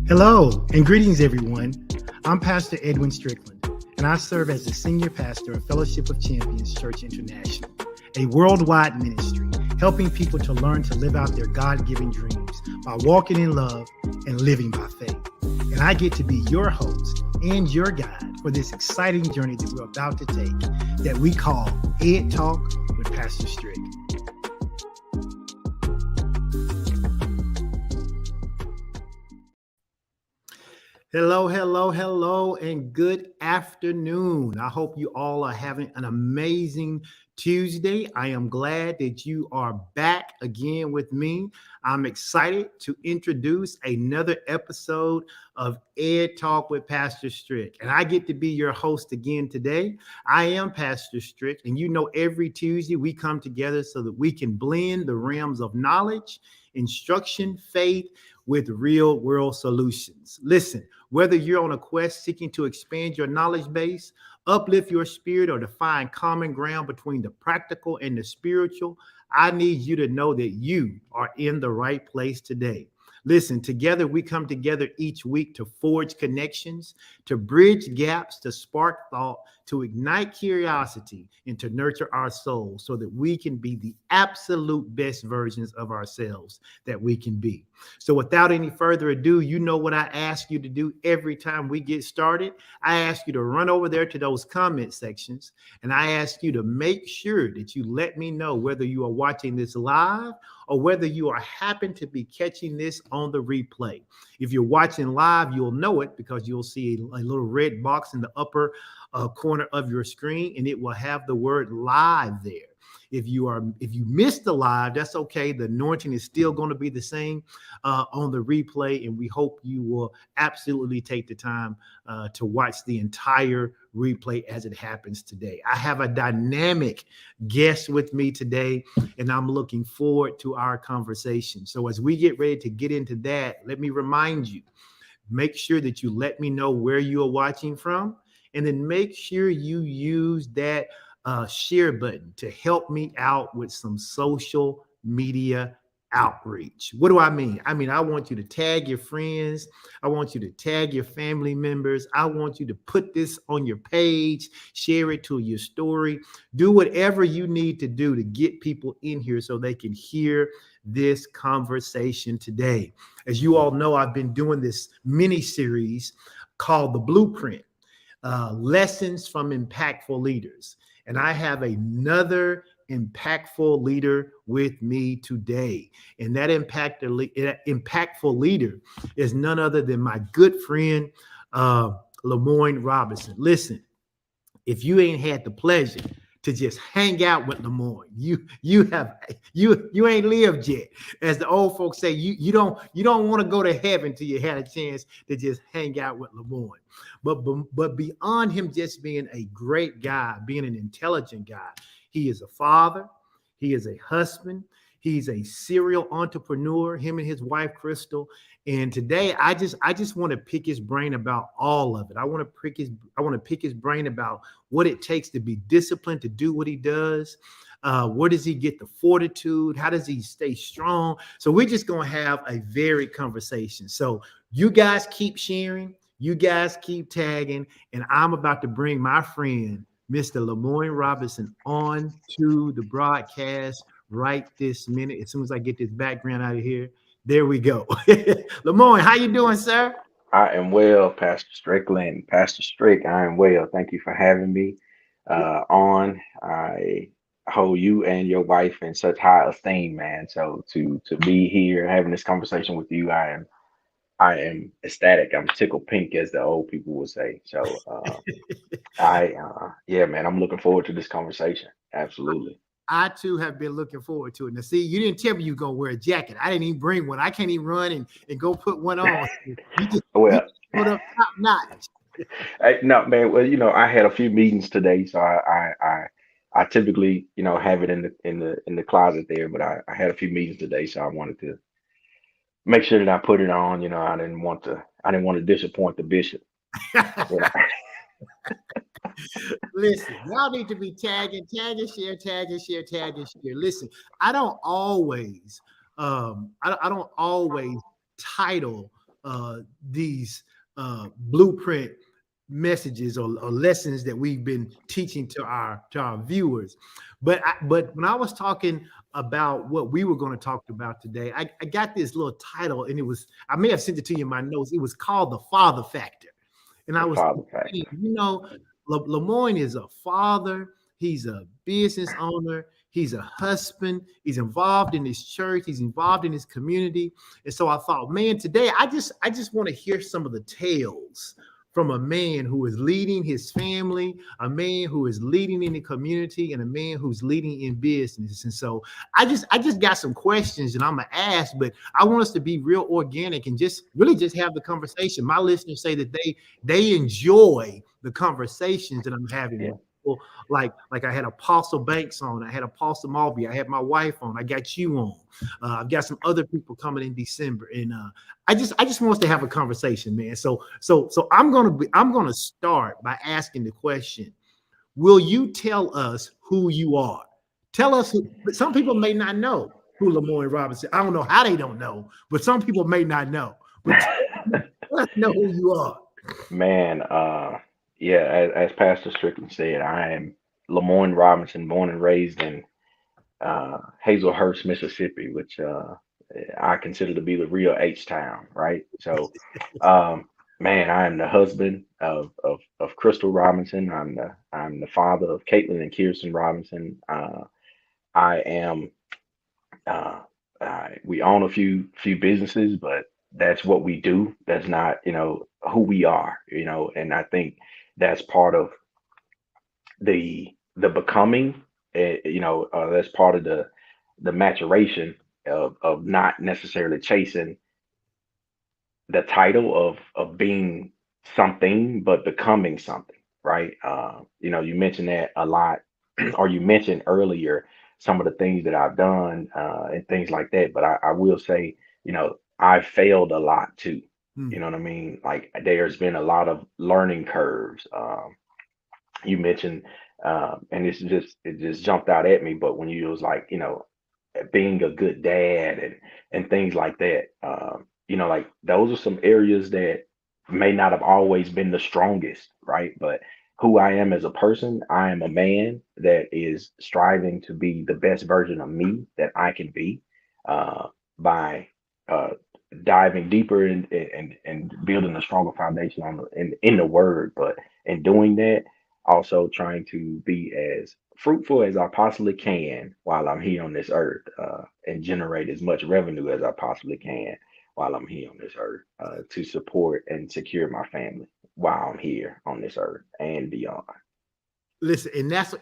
Hello and greetings, everyone. I'm Pastor Edwin Strickland, and I serve as the Senior Pastor of Fellowship of Champions Church International, a worldwide ministry helping people to learn to live out their God-given dreams by walking in love and living by faith. And I get to be your host and your guide for this exciting journey that we're about to take that we call Ed Talk with Pastor Strick. Hello, and good afternoon. I hope you all are having an amazing Tuesday. I am glad that you are back again with me. I'm excited to introduce another episode of Ed Talk with Pastor Strick, and I get to be your host again today. I am Pastor Strick, and you know every Tuesday we come together so that we can blend the realms of knowledge, instruction, faith, with real world solutions. Listen, whether you're on a quest seeking to expand your knowledge base, uplift your spirit, or to find common ground between the practical and the spiritual, I need you to know that you are in the right place today. Listen, together we come together each week to forge connections, to bridge gaps, to spark thought, to ignite curiosity, and to nurture our souls so that we can be the absolute best versions of ourselves that we can be. So without any further ado, you know what I ask you to do every time we get started. I ask you to run over there to those comment sections, and I ask you to make sure that you let me know whether you are watching this live or whether you are happen to be catching this on the replay. If you're watching live, you'll know it because you'll see a little red box in the upper corner of your screen, and it will have the word live there. If you missed the live, that's okay. The anointing is still going to be the same on the replay, and we hope you will absolutely take the time to watch the entire replay as it happens today. I have a dynamic guest with me today, and I'm looking forward to our conversation. So as we get ready to get into that, let me remind you, make sure that you let me know where you are watching from, and then make sure you use that share button to help me out with some social media outreach. What do I mean? I want you to tag your friends. I want you to tag your family members. I want you to put this on your page, share it to your story. Do whatever you need to do to get people in here so they can hear this conversation today. As you all know, I've been doing this mini series called The Blueprint, Lessons from Impactful Leaders. And I have another impactful leader with me today. And that impactful leader is none other than my good friend, LeMoine Robinson. Listen, if you ain't had the pleasure to just hang out with LeMoine, you ain't lived yet. As the old folks say, you don't want to go to heaven till you had a chance to just hang out with LeMoine. But beyond him just being a great guy, being an intelligent guy, he is a father, he is a husband, he's a serial entrepreneur, him and his wife Crystal. And today I just want to pick his brain about all of it. I want to pick his brain about what it takes to be disciplined to do what he does. Where does he get the fortitude? How does he stay strong? So we're just going to have a varied conversation. So you guys keep sharing, you guys keep tagging, and I'm about to bring my friend, Mr. LeMoine Robinson, on to the broadcast right this minute. As soon as I get this background out of here, there we go. LeMoine, how you doing, sir? I am well, Pastor Strickland. Pastor Strick, I am well. Thank you for having me on. I hold you and your wife in such high esteem, man. So to be here having this conversation with you, I am ecstatic. I'm tickled pink, as the old people would say. So yeah, man, I'm looking forward to this conversation. Absolutely. I too have been looking forward to it. Now, see, you didn't tell me you were gonna wear a jacket. I didn't even bring one. I can't even run and go put one on. You Well, put up top notch. no, man. Well, I had a few meetings today, so I typically, have it in the closet there, but I had a few meetings today, so I wanted to make sure that I put it on. I didn't want to disappoint the bishop. You know. Listen, y'all need to be tagging, tag and share, tag and share, tag and share. Listen, I don't always, I don't always title these blueprint messages or lessons that we've been teaching to our viewers. But when I was talking about what we were going to talk about today, I got this little title, and it was, I may have sent it to you in my notes. It was called The Father Factor. And I The was father thinking, factor. LeMoine is a father, he's a business owner, he's a husband, he's involved in his church, he's involved in his community. And so I thought, man, today I just want to hear some of the tales from a man who is leading his family, a man who is leading in the community, and a man who's leading in business. And so I just got some questions that I'm gonna ask, but I want us to be real organic and just really just have the conversation. My listeners say that they enjoy the conversations that I'm having Yeah. with people. Like I had Apostle Banks on, I had Apostle Malby, I had my wife on, I got you on. I've got some other people coming in December, and I just want us to have a conversation, man. So I'm gonna start by asking the question: will you tell us who you are? Tell us who. Some people may not know who LeMoine Robinson. I don't know how they don't know, but some people may not know. But let us know who you are. Man, yeah, as Pastor Strickland said, I am LeMoine Robinson, born and raised in Hazelhurst, Mississippi, which I consider to be the real H town, right? So, man, I am the husband of Crystal Robinson. I'm the father of Caitlin and Kirsten Robinson. I am uh, we own a few businesses, but that's what we do. That's not, who we are, and I think that's part of the becoming, that's part of the maturation of not necessarily chasing the title of being something, but becoming something, right? You mentioned that a lot, or you mentioned earlier some of the things that I've done and things like that. But I will say, I've failed a lot too. You Hmm. know what I mean? Like there's been a lot of learning curves. You mentioned, and it just jumped out at me. But when you was like, being a good dad and things like that, like those are some areas that may not have always been the strongest, right? But who I am as a person, I am a man that is striving to be the best version of me that I can be, by uh, diving deeper and building a stronger foundation in the word. But in doing that, also trying to be as fruitful as I possibly can while I'm here on this earth, and generate as much revenue as I possibly can while I'm here on this earth, to support and secure my family while I'm here on this earth and beyond. Listen,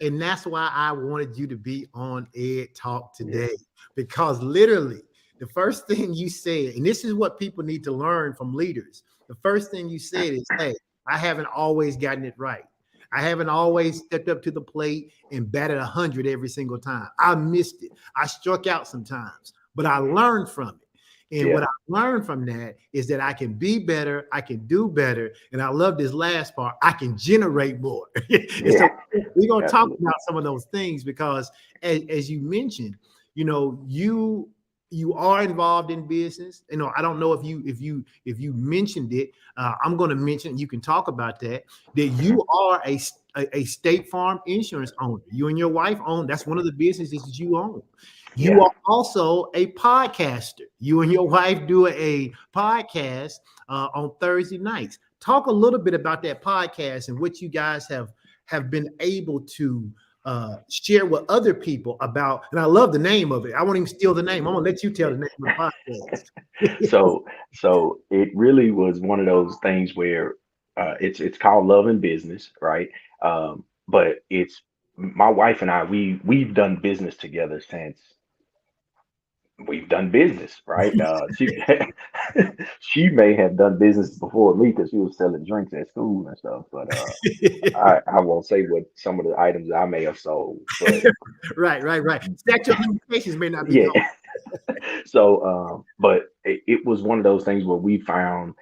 and that's why I wanted you to be on Ed Talk Yeah. today, because literally the first thing you said, and this is what people need to learn from leaders. The first thing you said is, "Hey, I haven't always gotten it right. I haven't always stepped up to the plate and batted 100 every single time. I missed it. I struck out sometimes, but I learned from it." And what Yeah. I learned from that is that I can be better, I can do better, and I love this last part. I can generate more. And so Yeah. we're going to talk Absolutely. about some of those things because, as you mentioned, you are involved in business. I don't know if you mentioned it. I'm going to mention. You can talk about that Mhm. you are a State Farm insurance owner. You and your wife own. That's one of the businesses that you own. You Yeah. are also a podcaster. You and your wife do a podcast on Thursday nights. Talk a little bit about that podcast and what you guys have been able to share with other people about. And I love the name of it. I won't even steal the name. I'm gonna let you tell Yeah. the name of the podcast. So it really was one of those things where, it's called Love and Business, right? But it's my wife and I, we've done business together since we've done business, right? She may have done business before me because she was selling drinks at school and stuff, but I won't say what some of the items I may have sold, but Right. Statute of limitations may not be yeah. gone. So, but it was one of those things where we found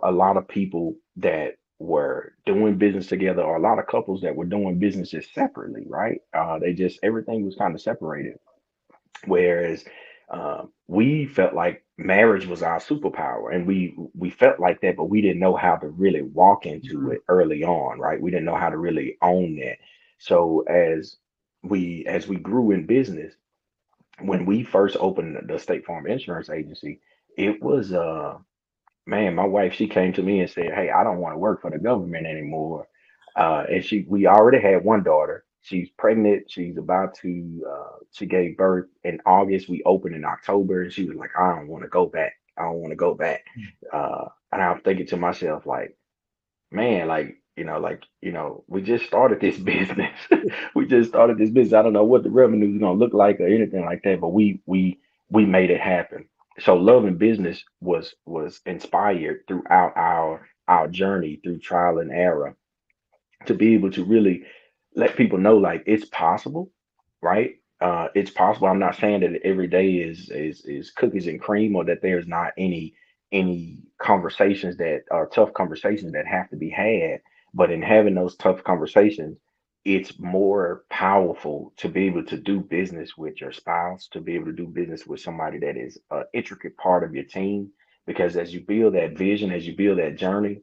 a lot of people that were doing business together, or a lot of couples that were doing businesses separately, right? They just, everything was kind of separated. Whereas, we felt like marriage was our superpower, and we felt like that, but we didn't know how to really walk into Mhm. it early on, right? We didn't know how to really own that. So as we grew in business, when we first opened the State Farm Insurance Agency, it was man, my wife, she came to me and said, "Hey, I don't want to work for the government anymore." And we already had one daughter. She's pregnant. She's about to, she gave birth in August. We opened in October, and she was like, "I don't want to go back. I don't want to go back." And I'm thinking to myself, like, man, we just started this business. We just started this business. I don't know what the revenue is gonna look like or anything like that, but we made it happen. So love and business was inspired throughout our journey through trial and error to be able to really let people know like it's possible, right? It's possible. I'm not saying that every day is cookies and cream or that there's not any conversations that are tough conversations that have to be had. But in having those tough conversations, it's more powerful to be able to do business with your spouse, to be able to do business with somebody that is an intricate part of your team. Because as you build that vision, as you build that journey,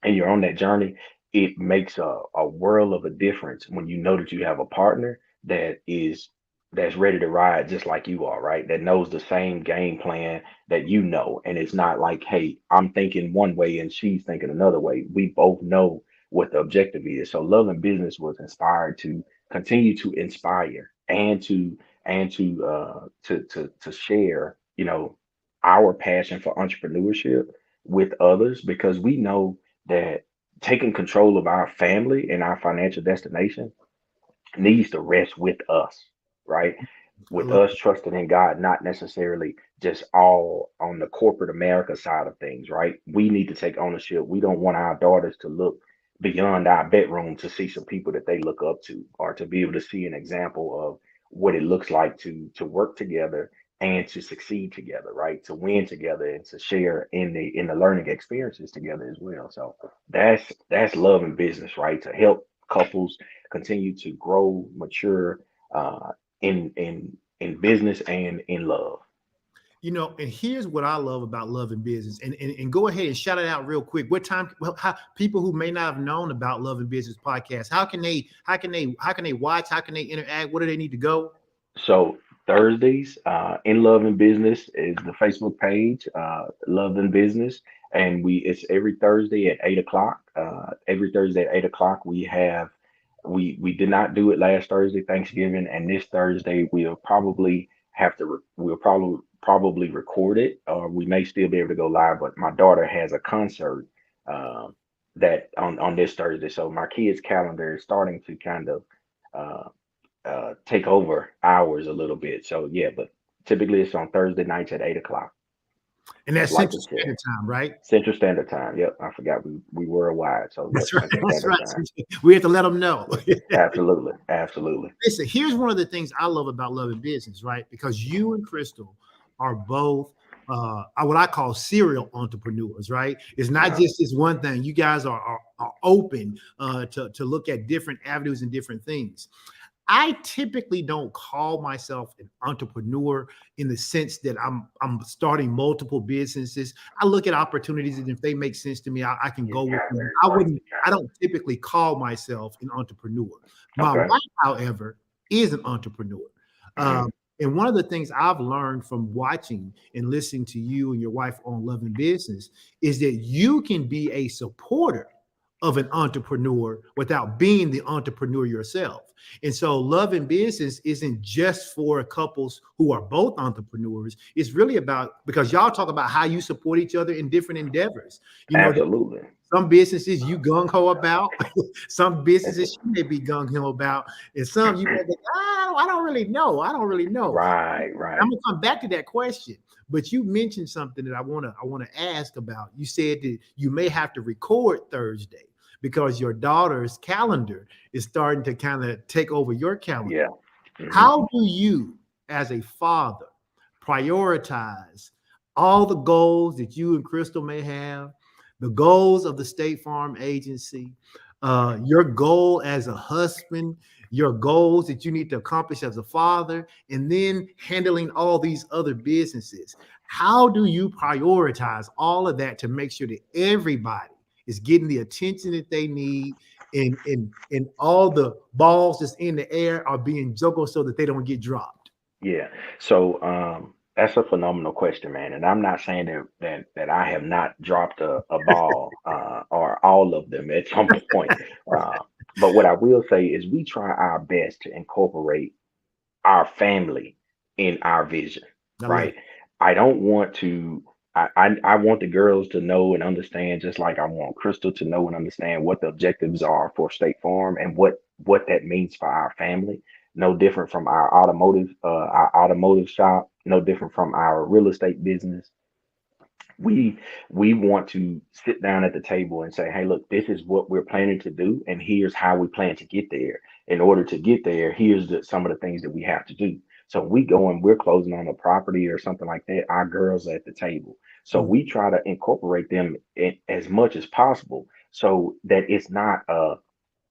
and you're on that journey, it makes a world of a difference when you know that you have a partner that's ready to ride just like you are, right? That knows the same game plan that you know. And it's not like, hey, I'm thinking one way and she's thinking another way. We both know what the objective is. So Love and Business was inspired to continue to inspire and to share, our passion for entrepreneurship with others because we know that taking control of our family and our financial destination needs to rest with us, right? I With love us trusting in God, not necessarily just all on the corporate America side of things, right? We need to take ownership. We don't want our daughters to look beyond our bedroom to see some people that they look up to or to be able to see an example of what it looks like to work together and to succeed together, right? To win together and to share in the learning experiences together as well. So that's love and business, right? To help couples continue to grow, mature, in business and in love. And here's what I love about Love and Business. And go ahead and shout it out real quick. What time, well, how people who may not have known about Love and Business podcast, how can they watch? How can they interact? What do they need to go? So Thursdays, in Love and Business is the Facebook page, Love and Business, and it's every Thursday at 8 o'clock. Every Thursday at 8 o'clock, we did not do it last Thursday, Thanksgiving, and this Thursday we'll probably record it, or we may still be able to go live. But my daughter has a concert um, that on this Thursday, so my kids' calendar is starting to kind of. Uh, take over hours a little bit. So yeah, but typically it's on Thursday nights at 8 o'clock. And that's Like Central you said, Standard Time, right? Central Standard Time. Yep, I forgot we worldwide. So yep, That's right. Central That's Standard right. Time. We have to let them know. Absolutely, absolutely. Listen, here's one of the things I love about Love and Business, right? Because you and Crystal are both what I call serial entrepreneurs, right? It's not Uh, just this one thing. You guys are open to look at different avenues and different things. I typically don't call myself an entrepreneur in the sense that I'm starting multiple businesses. I look at opportunities, and if they make sense to me, I can it's go with kind of them. very I quiet. wouldn't. I don't typically call myself an entrepreneur. My Okay. wife, however, is an entrepreneur. Hmm. And one of the things I've learned from watching and listening to you and your wife on Love and Business is that you can be a supporter of an entrepreneur without being the entrepreneur yourself. And so Love and Business isn't just for couples who are both entrepreneurs. It's really about, because y'all talk about how you support each other in different endeavors. Absolutely. Some businesses you gung ho about, some businesses she may be gung ho about, and some you may be, I don't really know. I don't really know. Right, I'm right. gonna come back to that question, but you mentioned something that I wanna ask about. You said that you may have to record Thursday because your daughter's calendar is starting to kind of take over your calendar. Yeah. Hmm. How do you, as a father, prioritize all the goals that you and Crystal may have, the goals of the State Farm Agency? your goal as a husband, your goals that you need to accomplish as a father, and then handling all these other businesses. How do you prioritize all of that to make sure that everybody is getting the attention that they need, and all the balls that's in the air are being juggled so that they don't get dropped? Yeah. So that's a phenomenal question, man. And I'm not saying that I have not dropped a ball or all of them at some point. Uh, but what I will say is we try our best to incorporate our family in our vision, I love right? I don't want to. I want the girls to know and understand, just like I want Crystal to know and understand what the objectives are for State Farm and what that means for our family. No different from our automotive shop. No different from our real estate business. We we want to sit down at the table and say, hey, look, this is what we're planning to do, and here's how we plan to get there. In order to get there, here's some of the things that we have to do. So we go and we're closing on a property or something like that, our girls are at the table. So it. we try to incorporate them in as much as possible so that it's not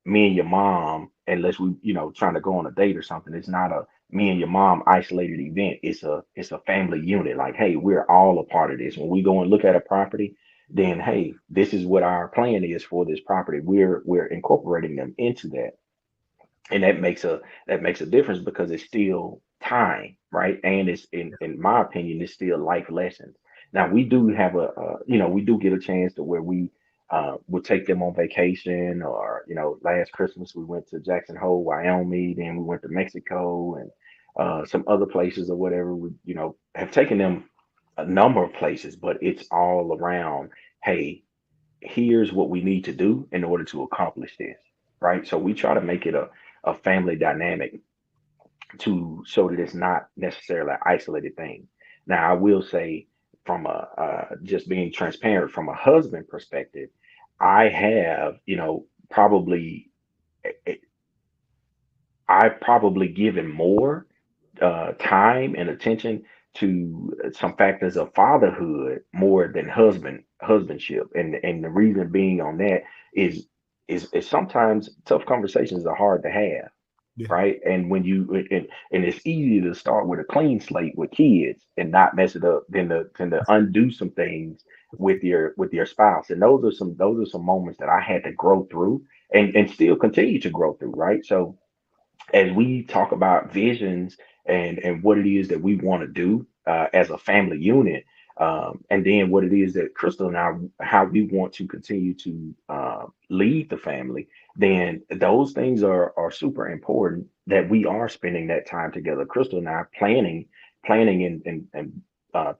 me and your mom, unless we, trying to go on a date or something. It's not a me and your mom isolated event. It's a family unit. Like, hey, we're all a part of this. When we go and look at a property, then hey, this is what our plan is for this property. We're incorporating them into that, and that makes a difference because it's still time, right? And it's in my opinion, it's still life lessons. Now we do have we do get a chance to where we will take them on vacation, or last Christmas we went to Jackson Hole, Wyoming, then we went to Mexico and some other places or whatever. We have taken them a number of places, but it's all around, hey, here's what we need to do in order to accomplish this, right? So we try to make it a family dynamic to so that it's not necessarily an isolated thing. Now, I will say, from a just being transparent from a husband perspective, I have, probably I've probably given more time and attention to some factors of fatherhood more than husbandship, and the reason being on that is is sometimes tough conversations are hard to have, Yeah. right? And when and it's easy to start with a clean slate with kids and not mess it up than to undo some things with your spouse. And those are some moments that I had to grow through and still continue to grow through, right? So as we talk about visions and what it is that we want to do as a family unit, and then what it is that Crystal and I, how we want to continue to lead the family, then those things are super important that we are spending that time together. Crystal and I planning and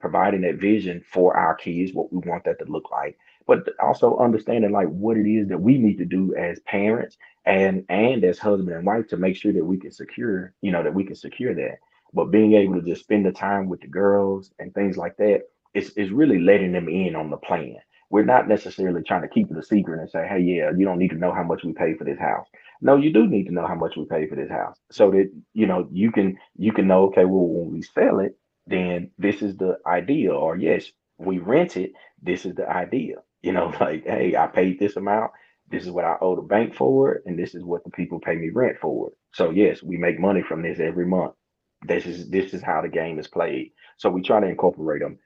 providing that vision for our kids, what we want that to look like, but also understanding like what it is that we need to do as parents and as husband and wife to make sure that we can secure that. But being able to just spend the time with the girls and things like that is really letting them in on the plan. We're not necessarily trying to keep it a secret and say, hey, yeah, you don't need to know how much we pay for this house. No, you do need to know how much we pay for this house so that you can know, okay, well, when we sell it, then this is the idea. Or yes, we rent it, this is the idea. Like, hey, I paid this amount, this is what I owe the bank for it, and this is what the people pay me rent for it. So yes, we make money from this every month. This is how the game is played. So we try to incorporate them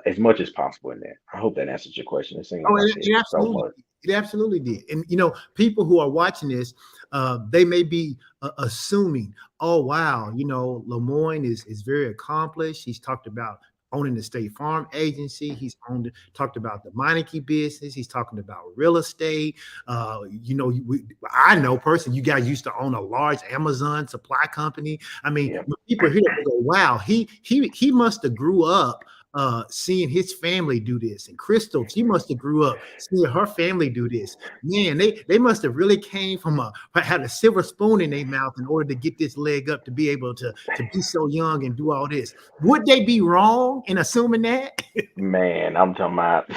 as much as possible in there. I hope that answers your question. It seemed Oh, like I said so much. it absolutely did. And people who are watching this, they may be assuming, oh wow, LeMoine is very accomplished. He's talked about owning the State Farm agency. He's talked about the Meineke business. He's talking about real estate. I know personally, you guys used to own a large Amazon supply company. I mean, Yeah, when people hear that, they go, wow, he must have grew up seeing his family do this. And Crystal, she must have grew up seeing her family do this. Man, they must have really came from had a silver spoon in their mouth in order to get this leg up to be able to be so young and do all this. Would they be wrong in assuming that? man, I'm talking about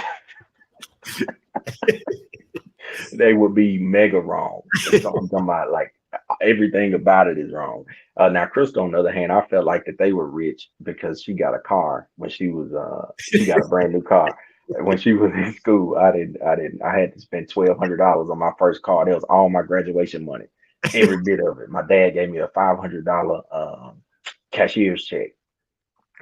they would be mega wrong. So I'm talking about like everything about it is wrong. Now, Crystal, on the other hand, I felt like that they were rich because she got a car when she got a brand new car. when she was in school, I had to spend $1,200 on my first car. That was all my graduation money, every bit of it. My dad gave me a $500 cashier's check,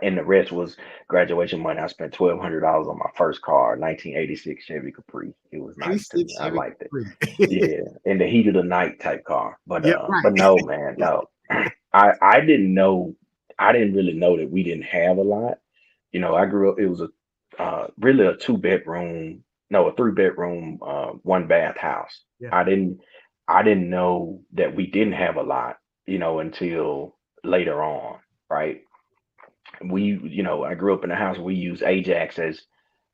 and the rest was graduation money. I spent $1,200 on my first car, 1986 Chevy Capri. It was nice to me. 86 I Chevy liked it. Capri. Yeah, in the heat of the night type car. Yeah, But right. no, man, no. I didn't know. I didn't really know that we didn't have a lot. I grew up. It was a really a two bedroom, no, a three-bedroom, one bath house. Yeah. I didn't I didn't know that we didn't have a lot, until later on, right? I grew up in a house where we used Ajax as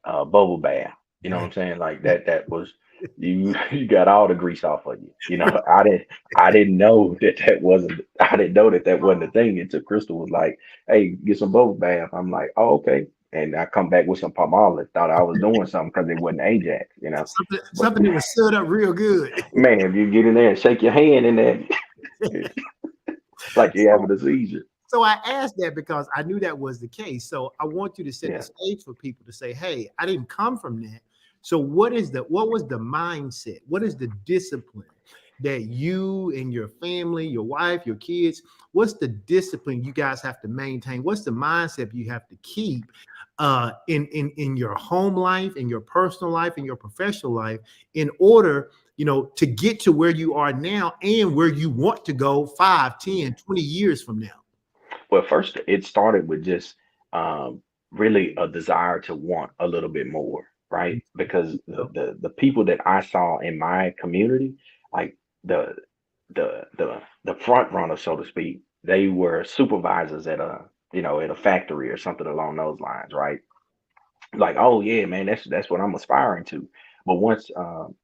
bubble bath. You know what I'm saying? Like that was you you got all the grease off of you. I didn't know I didn't know that wasn't a thing until Crystal was like, "Hey, get some bubble bath." I'm like, "Oh, okay." And I come back with some palm olive, thought I was doing something because it wasn't Ajax. But Something that was stood up real good. man, if you get in there and shake your hand in there like you're So, having a seizure. so I asked that because I knew that was the case. So I want you to set the Yeah. stage for people to say, "Hey, I didn't come from that." So what was the mindset? What is the discipline that you and your family, your wife, your kids, what's the discipline you guys have to maintain? What's the mindset you have to keep in your home life, in your personal life, in your professional life, in order to get to where you are now and where you want to go 5, 10, 20 years from now? Well, first, it started with just um, really a desire to want a little bit more, right? Because the people that I saw in my community, like the the front runners, so to speak, they were supervisors at a factory or something along those lines, right? Like, oh yeah, man, that's what I'm aspiring to. But once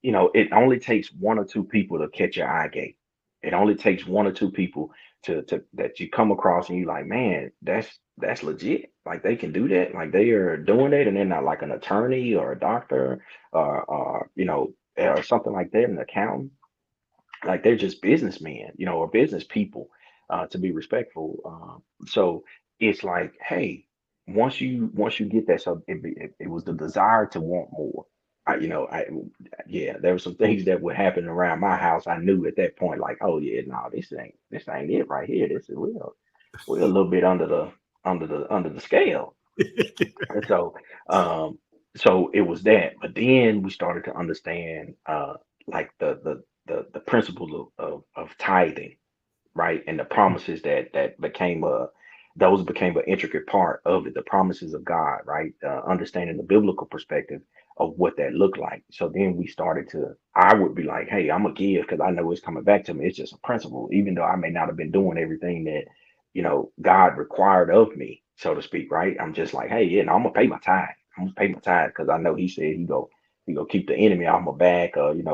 it only takes one or two people to catch your eye gate. It only takes one or two people to that you come across and you like, man, that's legit. Like they can do that. Like they are doing it, and they're not like an attorney or a doctor or something like that, an accountant. Like they're just businessmen, or business people, to be respectful. So it's like, hey, once you get that, so it was the desire to want more. Yeah, there were some things that would happen around my house. I knew at that point, like, oh yeah, no, this ain't it right here. This is we're a little bit under the scale. And so it was that. But then we started to understand like the principles of tithing, right? And the promises that those became an intricate part of it, the promises of God, right? Understanding the biblical perspective of what that looked like. So then I would be like, hey, I'm gonna give because I know it's coming back to me. It's just a principle, even though I may not have been doing everything that, God required of me, so to speak, right? I'm just like, hey, yeah, no, I'm gonna pay my tithe. I'm gonna pay my tithe because I know he said he go keep the enemy off my back, and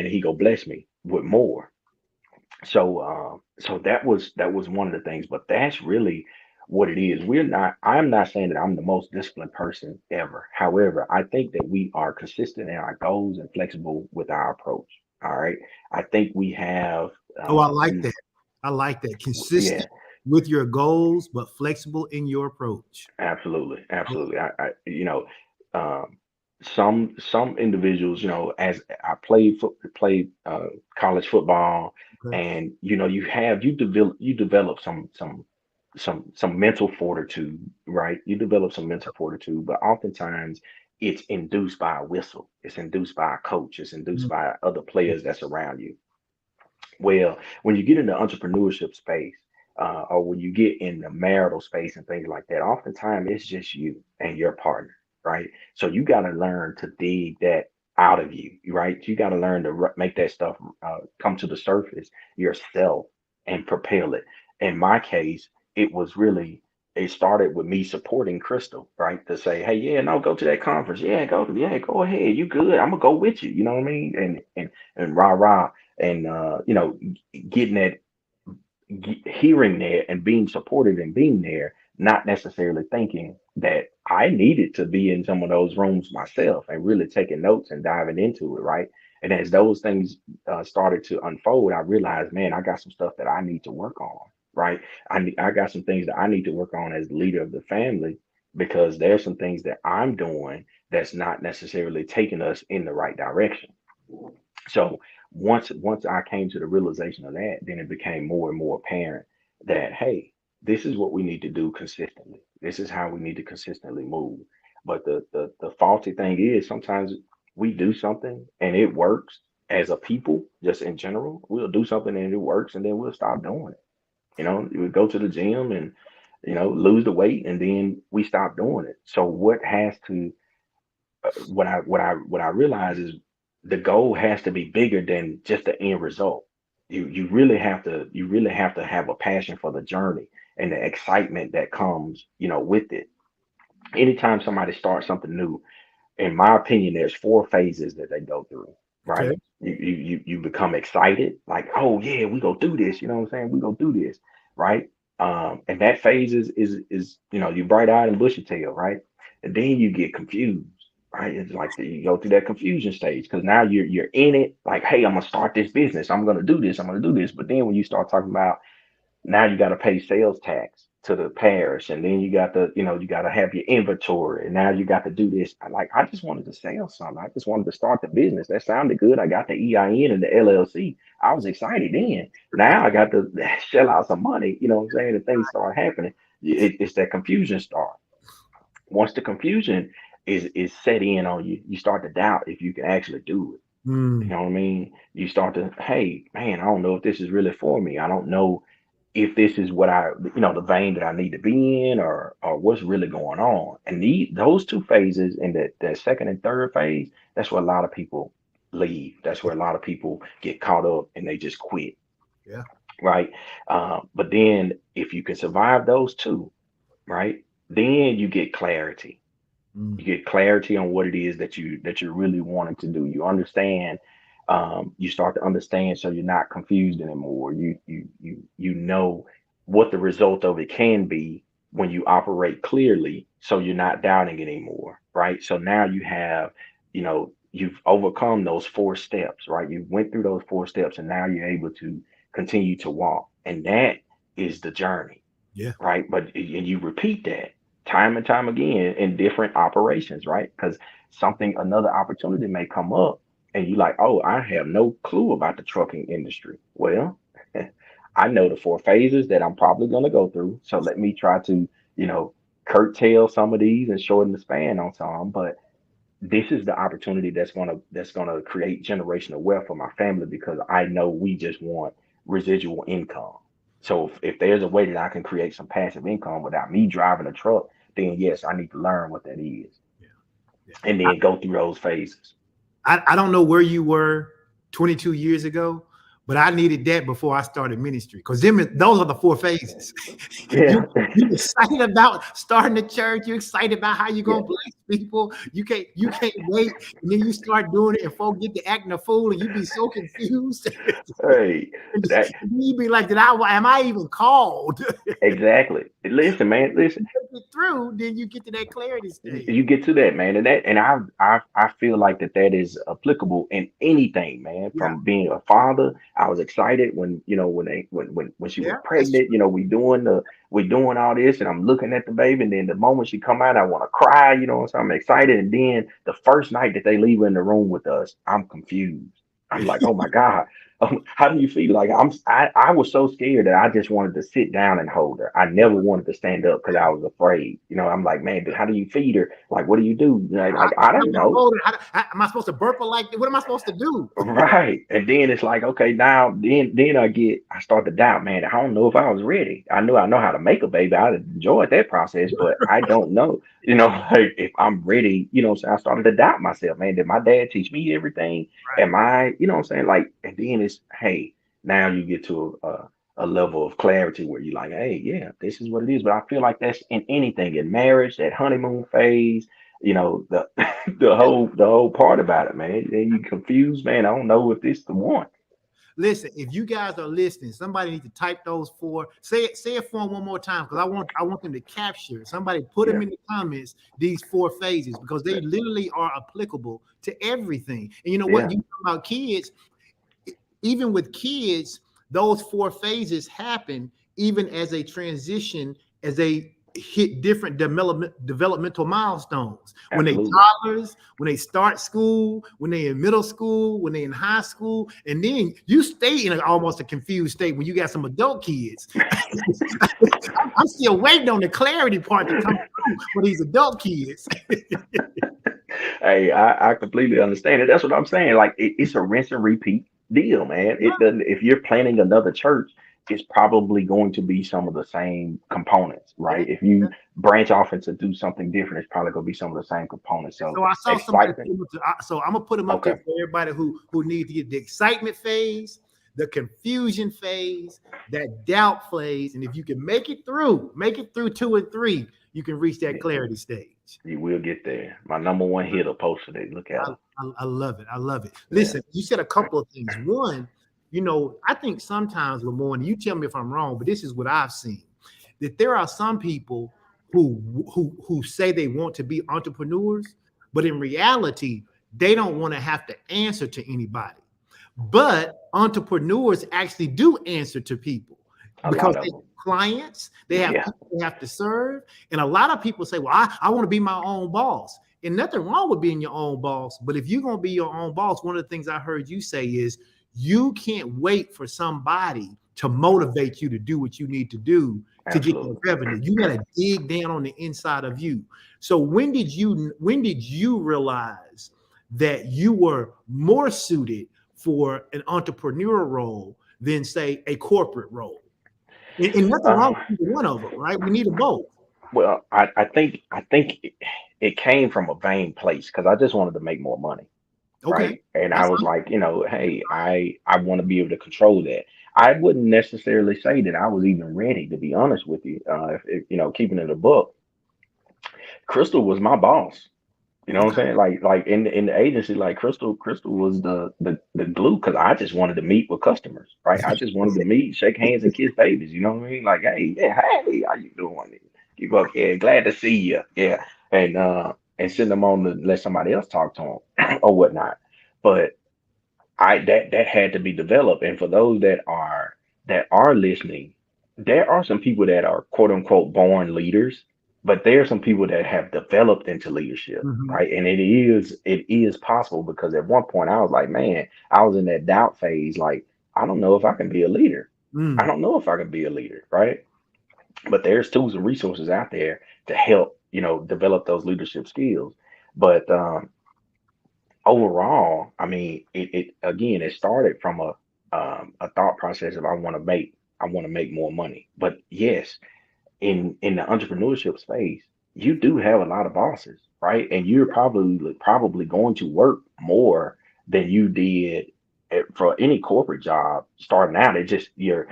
he go bless me with more. So that was one of the things, but that's really what it is. I'm not saying that I'm the most disciplined person ever. However, I think that we are consistent in our goals and flexible with our approach. All right. I think we have, Oh, I uh, like we, that. I like that. yeah, Consistent with your goals, but flexible in your approach. absolutely, I like absolutely. Um, some individuals, as I played college football, okay. and you develop some mental fortitude, right? You develop some mental fortitude, but oftentimes it's induced by a whistle, it's induced by a coach, it's induced Mhm. by other players that's around you. Well, when you get in the entrepreneurship space, or when you get in the marital space and things like that, oftentimes it's just you and your partner, right? So you got to learn to dig that out of you, right? You got to learn to make that stuff come to the surface yourself and propel it. In my case, it was really, it started with me supporting Crystal, right? To say, hey, yeah, no, go to that conference. Yeah, go ahead. You good. I'm gonna go with you. You know what I mean? And rah rah and getting that, hearing that and being supportive and being there, not necessarily thinking that I needed to be in some of those rooms myself and really taking notes and diving into it, right? And as those things started to unfold, I realized, man, I got some stuff that I need to work on, right? I got some things that I need to work on as the leader of the family because there's some things that I'm doing that's not necessarily taking us in the right direction. So once I came to the realization of that, then it became more and more apparent that hey, this is what we need to do consistently. This is how we need to consistently move. But the faulty thing is sometimes we do something and it works as a people, just in general. We'll do something and it works and then we'll stop doing it. You would go to the gym and lose the weight and then we stop doing it. So what has to what I realize is the goal has to be bigger than just the end result. You really have to have a passion for the journey and the excitement that comes, with it. Anytime somebody starts something new, in my opinion, there's four phases that they go through, right? Okay. You become excited, like, oh yeah, we go do this, you know what I'm saying? We go do this, right? And that phase is you bright eyed and bushy tail, right? And then you get confused, right? It's like you go through that confusion stage because now you're in it, like, hey, I'm gonna start this business, I'm gonna do this, I'm gonna do this. But then when you start talking about now you got to pay sales tax to the parish, and then you got to have your inventory, and now you got to do this. I just wanted to sell something. I just wanted to start the business. That sounded good. I got the EIN and the LLC. I was excited then. Now I got to shell out some money. You know what I'm saying? And things start happening. It's that confusion start. Once the confusion is set in on you, you start to doubt if you can actually do it. You Mm, know what I mean? You start to, hey, man, I don't know if this is really for me. I don't know if this is what the vein that I need to be in, or what's really going on. And those two phases, and the second and third phase, that's where a lot of people leave. That's where a lot of people get caught up and they just quit, yeah. right? But then if you can survive those two, right, then you get clarity. Mm, You get clarity on what it is that you're really wanting to do. You understand. You start to understand, so you're not confused anymore. You know what the result of it can be when you operate clearly, so you're not doubting anymore, right? So now you've overcome those four steps, right? You went through those four steps, and now you're able to continue to walk, and that is the journey, yeah. right? But and you repeat that time and time again in different operations, right? Because another opportunity may come up, and you like, oh, I have no clue about the trucking industry. Well, I know the four phases that I'm probably going to go through. So let me try to, you know, curtail some of these and shorten the span on some. But this is the opportunity that's gonna create generational wealth for my family because I know we just want residual income. So if there's a way that I can create some passive income without me driving a truck, then yes, I need to learn what that is Yeah. Yeah. and then go through those phases. I don't know where you were 22 years ago, but I needed that before I started ministry because those are the four phases. you Yeah, you excited about starting the church. You're excited about how you're yeah. gonna bless people. You can't wait, and then you start doing it, and folks get to acting a fool, and you be so confused. Hey, And that you be like, am I even called? exactly. Listen, man. Listen. Get through, then you get to that clarity stage. You get to that, man, and I feel like that is applicable in anything, man. Yeah, From being a father, I was excited when when she was yeah, that's pregnant. We doing all this, and I'm looking at the baby, and then the moment she come out, I want to cry. So I'm excited, and then the first night that they leave her in the room with us, I'm confused. I'm true. like, oh my God. How do you feel? Like I was so scared that I just wanted to sit down and hold her. I never wanted to stand up because I was afraid. I'm like, man, but how do you feed her? Like, what do you do? Like I How don't do I know. hold it? Am I supposed to burp her like that? What am I supposed to do? Right. And then it's like, okay, now then I start to doubt, man. I don't know if I was ready. I know how to make a baby. I enjoyed that process, but I don't know, like if I'm ready, so I started to doubt myself, man. Did my dad teach me everything? Right. Am I, what I'm saying? Like, and then it's, hey, now you get to a level of clarity where you're like, hey, yeah, this is what it is. But I feel like that's in anything in marriage, that honeymoon phase, the the whole part about it, man. Then you confused, man. I don't know if this the one. Listen, if you guys are listening, somebody needs to type those four. Say it for them one more time because I want them to capture. Somebody put them Yeah, in the comments. These four phases because they literally are applicable to everything. And you know what? yeah, You talk about kids. Even with kids, those four phases happen even as a transition, as they hit different developmental milestones when they Absolutely. toddlers, when they start school, when they in middle school, when they in high school, and then you stay in almost a confused state when you got some adult kids. I'm still waiting on the clarity part to come through for these adult kids. Hey, I completely understand it. That's what I'm saying. Like it's a rinse and repeat deal, man. It doesn't. If you're planning another church, it's probably going to be some of the same components, Yeah. right? If you branch off into do something different, it's probably going to be some of the same components. So So I saw somebody excitement. put him up so I'm gonna put them up there Okay. for everybody who needs to get the excitement phase, the confusion phase, that doubt phase, and if you can make it through 2 and 3, you can reach that Yeah, clarity stage. you will get there. My number one hitter posted it. Look at I, her. I love it. I love it. Yeah. Listen, you said a couple of things. One, I think sometimes, LeMoine, you tell me if I'm wrong, but this is what I've seen, that there are some people who say they want to be entrepreneurs, but in reality, they don't want to have to answer to anybody. But entrepreneurs actually do answer to people A because lot they of have them. clients, they have Yeah. people they have to serve. And a lot of people say, well, I want to be my own boss. And nothing wrong with being your own boss. But if you're going to be your own boss, one of the things I heard you say is you can't wait for somebody to motivate you to do what you need to do to get that Absolutely. revenue. You got to dig down on the inside of you. So when did you realize that you were more suited for an entrepreneurial role than say a corporate role? And nothing wrong Uh, with either one of them, right? We need them both. well, I think it came from a vain place because I just wanted to make more money, Okay, right? And I that's was like, hey, I want to be able to control that. I wouldn't necessarily say that I was even ready, to be honest with you. If keeping it a book, Crystal was my boss. You know what I'm okay. saying? Like in the agency, like Crystal was the glue because I just wanted to meet with customers, right? I just wanted to meet, shake hands, and kiss babies. You know what I mean? Like, hey, yeah, hey, how you doing? Keep up, yeah, glad to see you, yeah, and send them on to let somebody else talk to them or whatnot. But I that had to be developed. And for those that are listening, there are some people that are quote unquote born leaders, but there are some people that have developed into leadership, Mhm. right? And it is possible because at one point I was like, man, I was in that doubt phase, like, I don't know if I can be a leader. I Mm. don't know if I can be a leader, right? But there's tools and resources out there to help, develop those leadership skills. But overall, I mean, it again, it started from a thought process of I want to make more money. But yes, in the entrepreneurship space, you do have a lot of bosses, right? And you're probably going to work more than you did for any corporate job starting out. It just your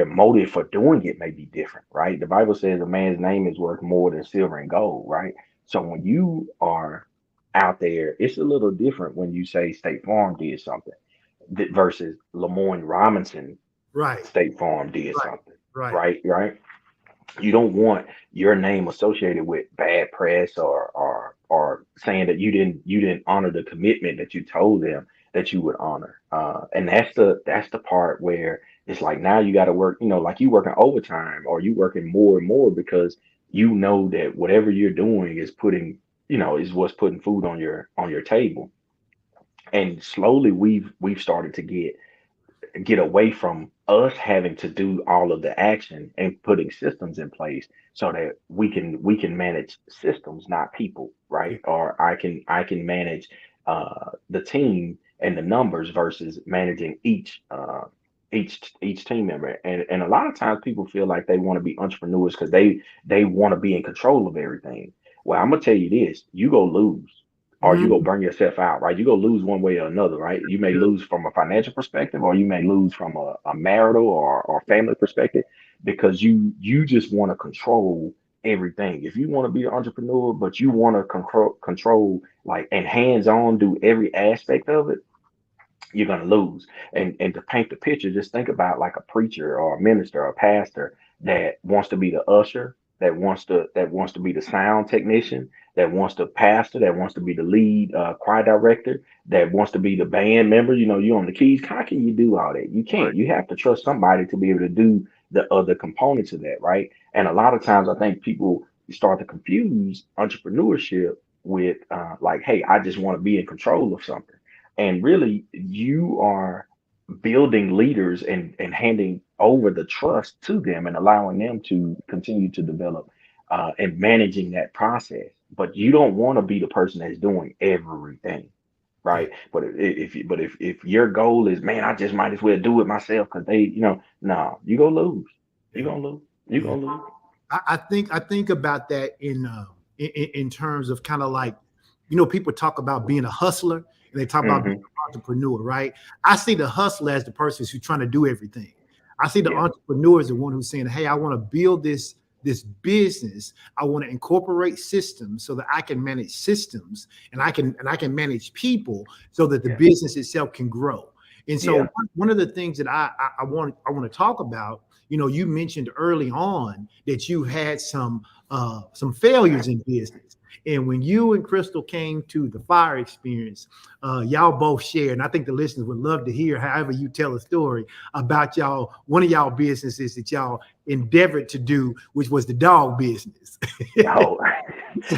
motive for doing it may be different, right? The Bible says a man's name is worth more than silver and gold, right? So when you are out there, it's a little different when you say State Farm did something versus LeMoine Robinson Right, State Farm did right, something, right. right? Right? You don't want your name associated with bad press or saying that you didn't honor the commitment that you told them that you would honor. And that's the part where it's like now you got to work, like you working overtime or you working more and more because you know that whatever you're doing is is what's putting food on your table. And slowly we've started to get away from us having to do all of the action and putting systems in place so that we can manage systems, not people, Yeah. right? Or I can manage the team and the numbers versus managing each team member. And a lot of times people feel like they want to be entrepreneurs because they want to be in control of everything. Well, I'm gonna tell you this: you go lose or you go Mm. burn yourself out, right? You go lose one way or another, right? You may Good. lose from a financial perspective, or you may lose from a marital or family perspective, because you just want to control everything. If you want to be an entrepreneur, but you want to control like and hands on do every aspect of it, you're going to lose. And to paint the picture, just think about like a preacher or a minister or a pastor that wants to be the usher, that wants to be the sound technician, that wants to pastor, that wants to be the lead choir director, that wants to be the band member. You on the keys. How can you do all that? You Right. can't. You have to trust somebody to be able to do the other components of that, right? And a lot of times I think people start to confuse entrepreneurship with like, hey, I just want to be in control of something. And really, you are building leaders and handing over the trust to them and allowing them to continue to develop and managing that process. But you don't want to be the person that's doing everything, Yeah, right? But if your goal is, man, I just might as well do it myself because they, no, you gonna lose. You yeah, gonna lose. You yeah. gonna lose. I think about that in terms of kind of like, people talk about being a hustler and they talk about being Hmm. an entrepreneur, right? I see the hustler as the person who's trying to do everything. I see the Yeah, entrepreneur as the one who's saying, "Hey, I want to build this business. I want to incorporate systems so that I can manage systems and I can manage people so that the yeah, business itself can grow." And so yeah, one of the things that I want to talk about, you mentioned early on that you had some failures in business. And when you and Crystal came to the fire experience, y'all both shared, and I think the listeners would love to hear however you tell a story about y'all, one of y'all businesses that y'all endeavored to do, which was the dog business. oh,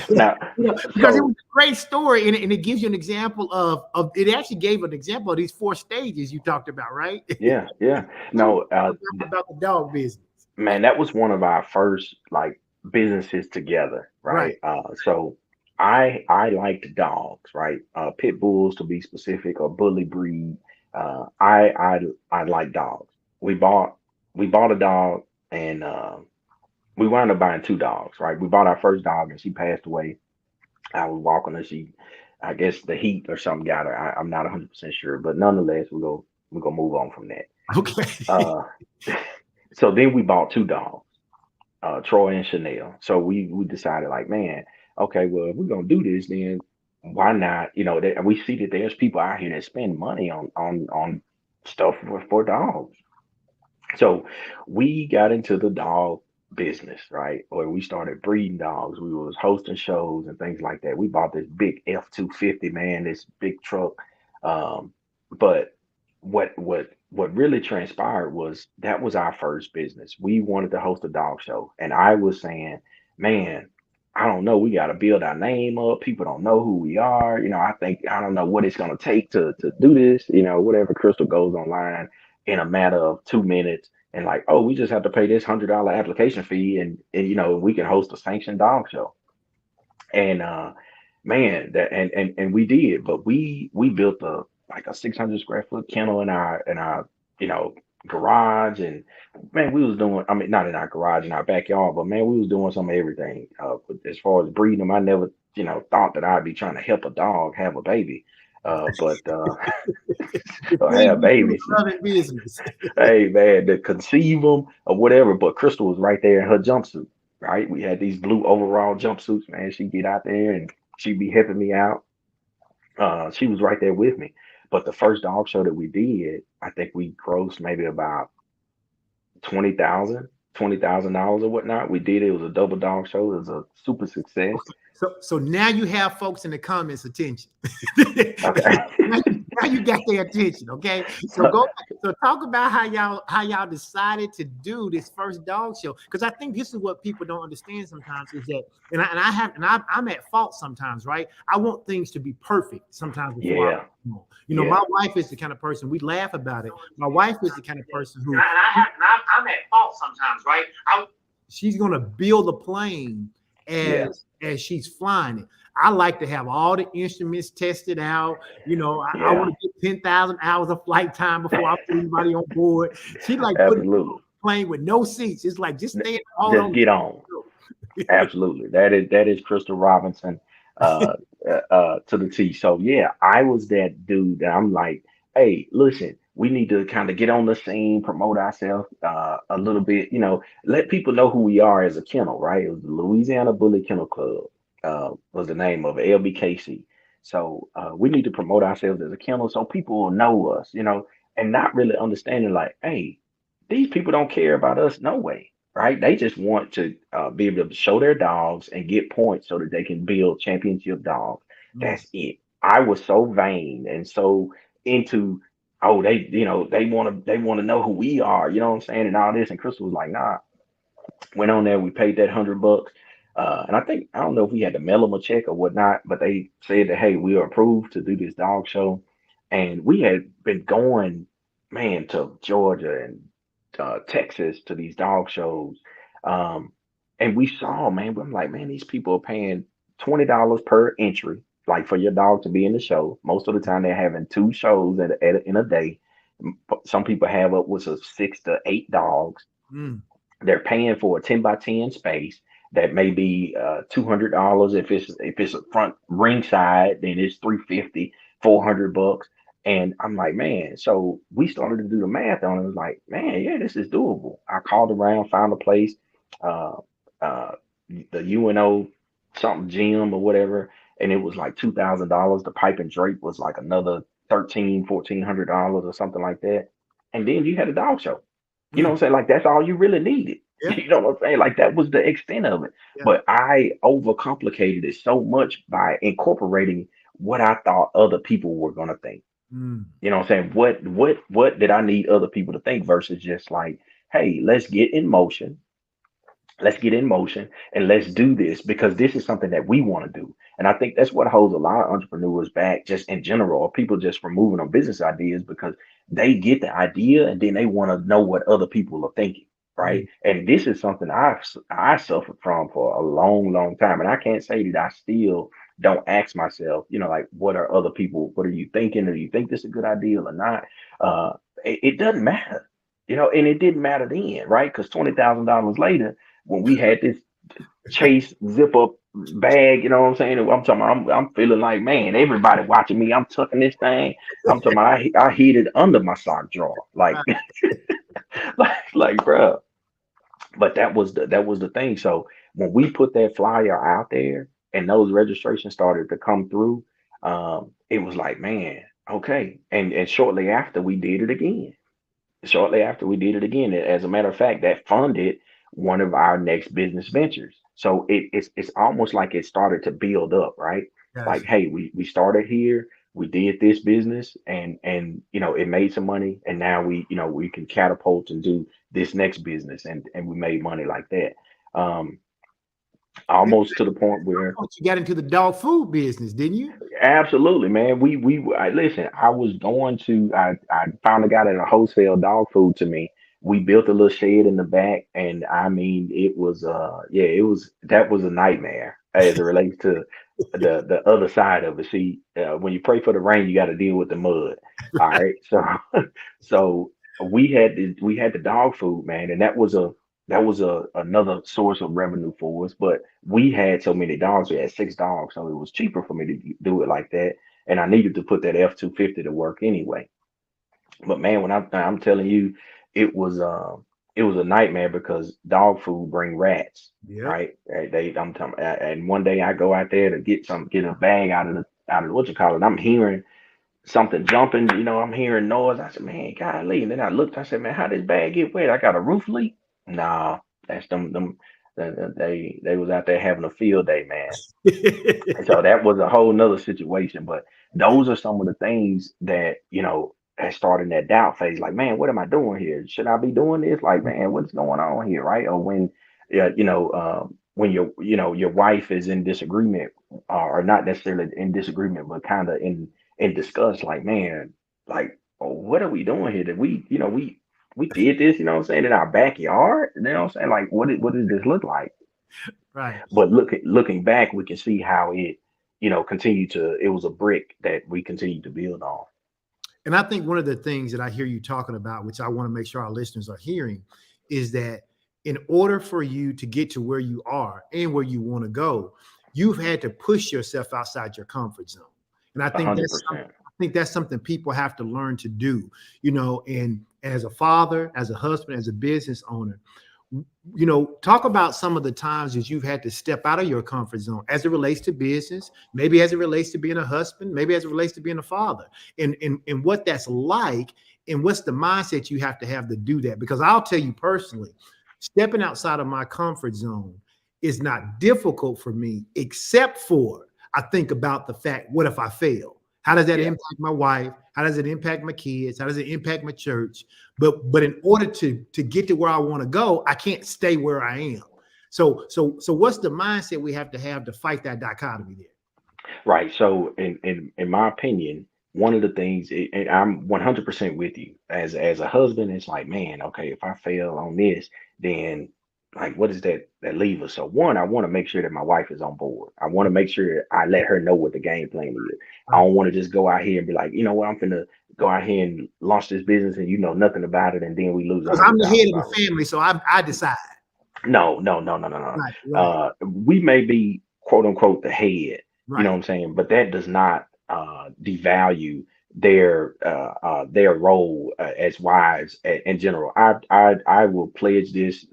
now, Because it so was a great story, and it gives you an example of it actually gave an example of these four stages you talked about, right? yeah, yeah, Tell me no, about the dog business. man, that was one of our first like businesses together, Right. right? So I liked dogs, right? Pit bulls to be specific, or bully breed. I like dogs. We bought we bought a dog, and we wound up buying two dogs, right? We bought our first dog, and she passed away. I was walking her. I guess the heat or something got her. I'm not 100% sure, but nonetheless, we go move on from that. Okay. Uh, so then we bought two dogs, Troy and Chanel. So we decided like, man, okay, well, if we're gonna do this, then why not? We see that there's people out here that spend money on stuff for dogs. So we got into the dog business, right? Or we started breeding dogs. We was hosting shows and things like that. We bought this big F-250, man, this big truck. But what really transpired was that was our first business. We wanted to host a dog show, and I was saying, man, I don't know. We got to build our name up. People don't know who we are. I don't know what it's gonna take to do this. Whatever. Crystal goes online in a matter of 2 minutes and like, oh, we just have to pay this $100 application fee, and we can host a sanctioned dog show. And man, that and we did, but we built a 600 square foot kennel in our you know garage. And man, we was doing, I mean, not in our garage, in our backyard, but man, we was doing some of everything. As far as breeding them, I never thought that I'd be trying to help a dog have a baby, but The or thing have you do babies. love in business. Hey man, to conceive them or whatever. But Crystal was right there in her jumpsuit, right? We had these blue overall jumpsuits, man. She'd get out there and she'd be helping me out. She was right there with me. But the first dog show that we did, I think we grossed maybe about 20,000 or whatnot. We did it. It was a double dog show. It was a super success. So now you have folks in the comments attention. Okay. now you got their attention. Okay. So So, go. So talk about how y'all decided to do this first dog show, because I think this is what people don't understand sometimes is that, I'm at fault sometimes, right? I want things to be perfect sometimes before I. yeah, My yeah, wife is the kind of person, we laugh about it. My wife is the kind of person and who I'm at fault sometimes, right? she's gonna build a plane Yeah, as she's flying it. I like to have all the instruments tested out. I yeah, want to get 10,000 hours of flight time before I put anybody on board. She like putting people absolutely. on a plane with no seats. It's like just stay all Just on. get on. Absolutely. That is Crystal Robinson uh, to the T. So yeah, I was that dude that I'm like, hey, listen, we need to kind of get on the scene, promote ourselves a little bit, let people know who we are as a kennel, right? It was the Louisiana Bully Kennel Club, was the name of it, LBKC. So we need to promote ourselves as a kennel so people will know us, and not really understanding like, hey, these people don't care about us, no way, right? They just want to be able to show their dogs and get points so that they can build championship dogs. Mm, That's it. I was so vain and so into. oh, they want to know who we are, you know what I'm saying, and all this. And Crystal was like, nah. Went on there, we paid that $100. And I think I don't know if we had to mail them a check or whatnot, but they said that hey, we are approved to do this dog show. And we had been going, man, to Georgia and Texas to these dog shows. Um, and we saw, man, I'm like, man, these people are paying $20 per entry, like for your dog to be in the show. Most of the time, they're having two shows in a day. Some people have upwards of 6 to 8 dogs. Mm, They're paying for a 10 by 10 space that may be $200. If it's a front ringside, then it's 350, $400. And I'm like, man, so we started to do the math on it. It was like, man, yeah, this is doable. I called around, found a place, uh, uh, the UNO something gym or whatever, and it was like $2,000. The pipe and drape was like another 1,400 $1,400 or something like that. And then you had a dog show. You know mm, what I'm saying? Like that's all you really needed. yeah, You know what I'm saying? Like that was the extent of it. yeah. But I overcomplicated it so much by incorporating what I thought other people were gonna think. Mm, You know what I'm saying? What did I need other people to think versus just like, hey, let's get in motion and let's do this because this is something that we want to do. And I think that's what holds a lot of entrepreneurs back, just in general, or people just from moving on business ideas because they get the idea and then they want to know what other people are thinking, right? mm, And this is something I suffered from for a long, long time, and I can't say that I still don't ask myself, like what are you thinking? Do you think this is a good idea or not? Uh, it doesn't matter, and it didn't matter then, right? Because $20,000 later when we had this chase zip up bag, you know what I'm saying? I'm talking about, I'm feeling like, man, everybody watching me. I'm tucking this thing. I'm talking about, I hid it under my sock drawer. Like, right. bro. But that was the thing. So when we put that flyer out there and those registrations started to come through, it was like, man, okay. And shortly after we did it again. As a matter of fact, that funded one of our next business ventures. So it's almost like it started to build up, right? Like, Gotcha. hey, we started here, we did this business, and it made some money, and now we can catapult and do this next business, and we made money like that. Um, And almost to the point where you got into the dog food business, didn't you? absolutely, man. Listen. I was going to. I found a guy that wholesale dog food to me. We built a little shed in the back, and I mean, it was yeah, that was a nightmare as it relates to the other side of it. See, when you pray for the rain, you got to deal with the mud. All right, so so we had the dog food, man, and that was a another source of revenue for us. But we had so many dogs. We had 6 dogs, so it was cheaper for me to do it like that. And I needed to put that F-250 to work anyway. But man, when I'm telling you, it was it was a nightmare because dog food bring rats, Yep. right? I'm talking, and one day I go out there to get a bag out of what you call it. I'm hearing something jumping, I'm hearing noise. I said, man, golly. And then I looked, I said, man, how this bag get wet? I got a roof leak? Nah, that's them. They was out there having a field day, man. And so that was a whole nother situation. But those are some of the things that, had started that doubt phase. Like, man, what am I doing here? Should I be doing this? Like, man, what's going on here? Right. Or when, yeah, when your wife is in disagreement, or not necessarily in disagreement, but kind of in disgust, like, man, like, oh, what are we doing here? That we did this, what I'm saying, in our backyard. You know what I'm saying? Like, what does this look like? Right. But looking back, we can see how it, continued to. It was a brick that we continued to build on. And I think one of the things that I hear you talking about, which I want to make sure our listeners are hearing, is that in order for you to get to where you are and where you want to go, you've had to push yourself outside your comfort zone. And I A think hundred that's something, percent. I think that's something people have to learn to do, and as a father, as a husband, as a business owner, talk about some of the times that you've had to step out of your comfort zone as it relates to business, maybe as it relates to being a husband, maybe as it relates to being a father, and what that's like, and what's the mindset you have to do that. Because I'll tell you personally, stepping outside of my comfort zone is not difficult for me, except for I think about the fact, what if I fail? How does that Yeah. impact my wife? How does it impact my kids? How does it impact my church? But in order to get to where I want to go, I can't stay where I am. So what's the mindset we have to fight that dichotomy there? Right. So, in my opinion, one of the things, and I'm 100% with you. As a husband, it's like, man, okay, if I fail on this, then like, what does that leave us? So, one, I want to make sure that my wife is on board. I want to make sure I let her know what the game plan is. I Right. don't want to just go out here and be like, you know what, I'm finna go out here and launch this business, and you know nothing about it, and then we lose a Because hundred I'm the head thousand of the dollars. family, so I decide. No, no, no, no, no, no. Right, right, We may be quote unquote the head, you know what right. I'm saying, but that does not devalue their role as wives in general. I will pledge this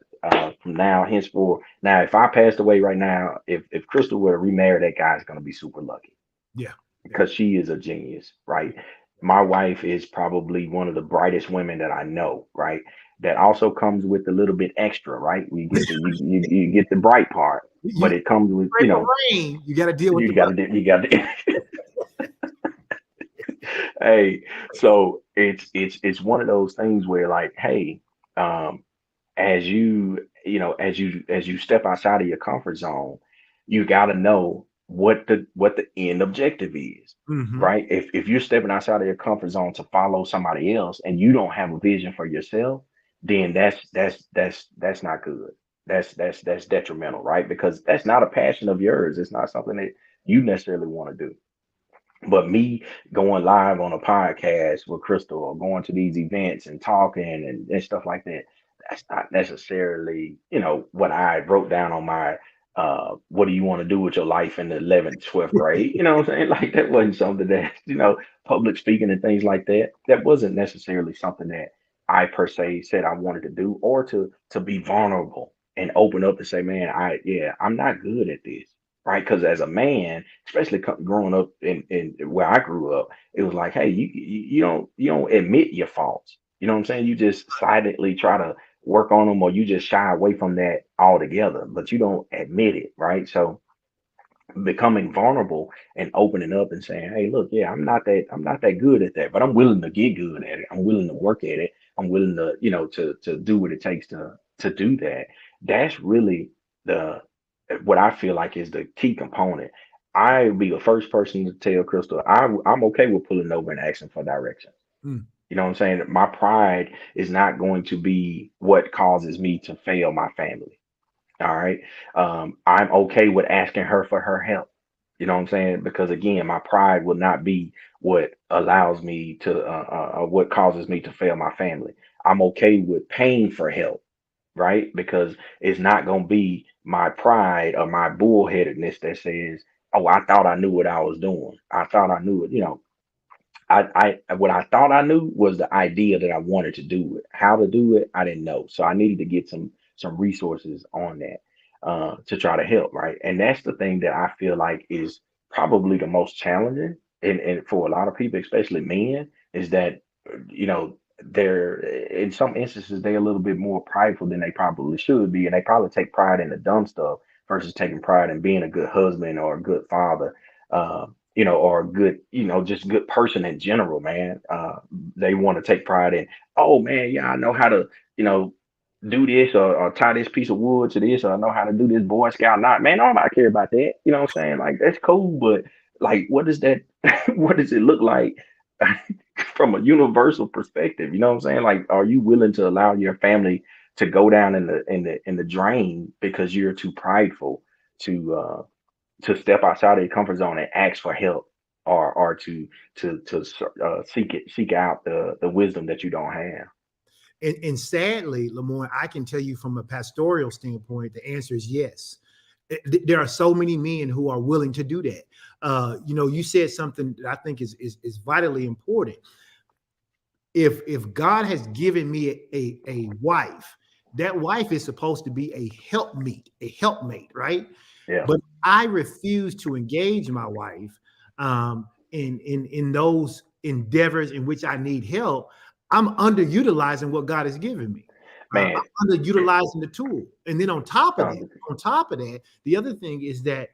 from now henceforth. Now, if I passed away right now, if Crystal were to remarry that guy, is going to be super lucky Yeah, yeah. because she is a genius, right? My wife is probably one of the brightest women that I know, right? That also comes with a little bit extra, right? We get the you get the bright part, You but it comes with, pray for rain, you got to deal with the you got butt. to you got to hey, so it's one of those things where like, hey, um, as you step outside of your comfort zone, you got to know what the end objective is, Hmm. right? If you're stepping outside of your comfort zone to follow somebody else and you don't have a vision for yourself, then that's not good. That's detrimental, right? Because that's not a passion of yours. It's not something that you necessarily want to do. But me going live on a podcast with Crystal or going to these events and talking and stuff like that, that's not necessarily, what I wrote down on my what do you want to do with your life in the 11th, 12th grade? You know what I'm saying? Like that wasn't something that, public speaking and things like that. That wasn't necessarily something that I per se said I wanted to do or to be vulnerable and open up and say, man, I'm not good at this. Right. Because as a man, especially growing up in where I grew up, it was like, hey, you don't admit your faults. You know what I'm saying? You just silently try to work on them, or you just shy away from that altogether, but you don't admit it, right? So becoming vulnerable and opening up and saying, "Hey, look, yeah, I'm not that good at that, but I'm willing to get good at it. I'm willing to work at it. I'm willing to, to do what it takes to do that." That's really the what I feel like is the key component. I be the first person to tell Crystal I'm okay with pulling over and asking for direction. Mm. You know what I'm saying? My pride is not going to be what causes me to fail my family. All right. I'm okay with asking her for her help. You know what I'm saying? Because again, my pride will not be what allows me to, what causes me to fail my family. I'm okay with paying for help, right? Because it's not going to be my pride or my bullheadedness that says, oh, I thought I knew what I was doing. I thought I knew it. What I thought I knew was the idea that I wanted to do it. How to do it, I didn't know. So I needed to get some resources on that to try to help, right? And that's the thing that I feel like is probably the most challenging, and for a lot of people, especially men, is that they're in some instances they're a little bit more prideful than they probably should be, and they probably take pride in the dumb stuff versus taking pride in being a good husband or a good father. Or a good, just good person in general, man. They want to take pride in, oh man, yeah, I know how to, you know, do this or tie this piece of wood to this, or I know how to do this Boy Scout knot. Man, I don't care about that. You know what I'm saying? Like that's cool, but like, what does that, what does it look like from a universal perspective? You know what I'm saying? Like, are you willing to allow your family to go down in the drain because you're too prideful to step outside of your comfort zone and ask for help, or to seek out the wisdom that you don't have. And sadly, LeMoine, I can tell you from a pastoral standpoint, the answer is yes. There are so many men who are willing to do that. You said something that I think is vitally important. If God has given me a wife, that wife is supposed to be a helpmate, right? Yeah, But I refuse to engage my wife in those endeavors in which I need help. I'm underutilizing what God has given me. man. I'm underutilizing the tool. And then Um, on top of that, the other thing is that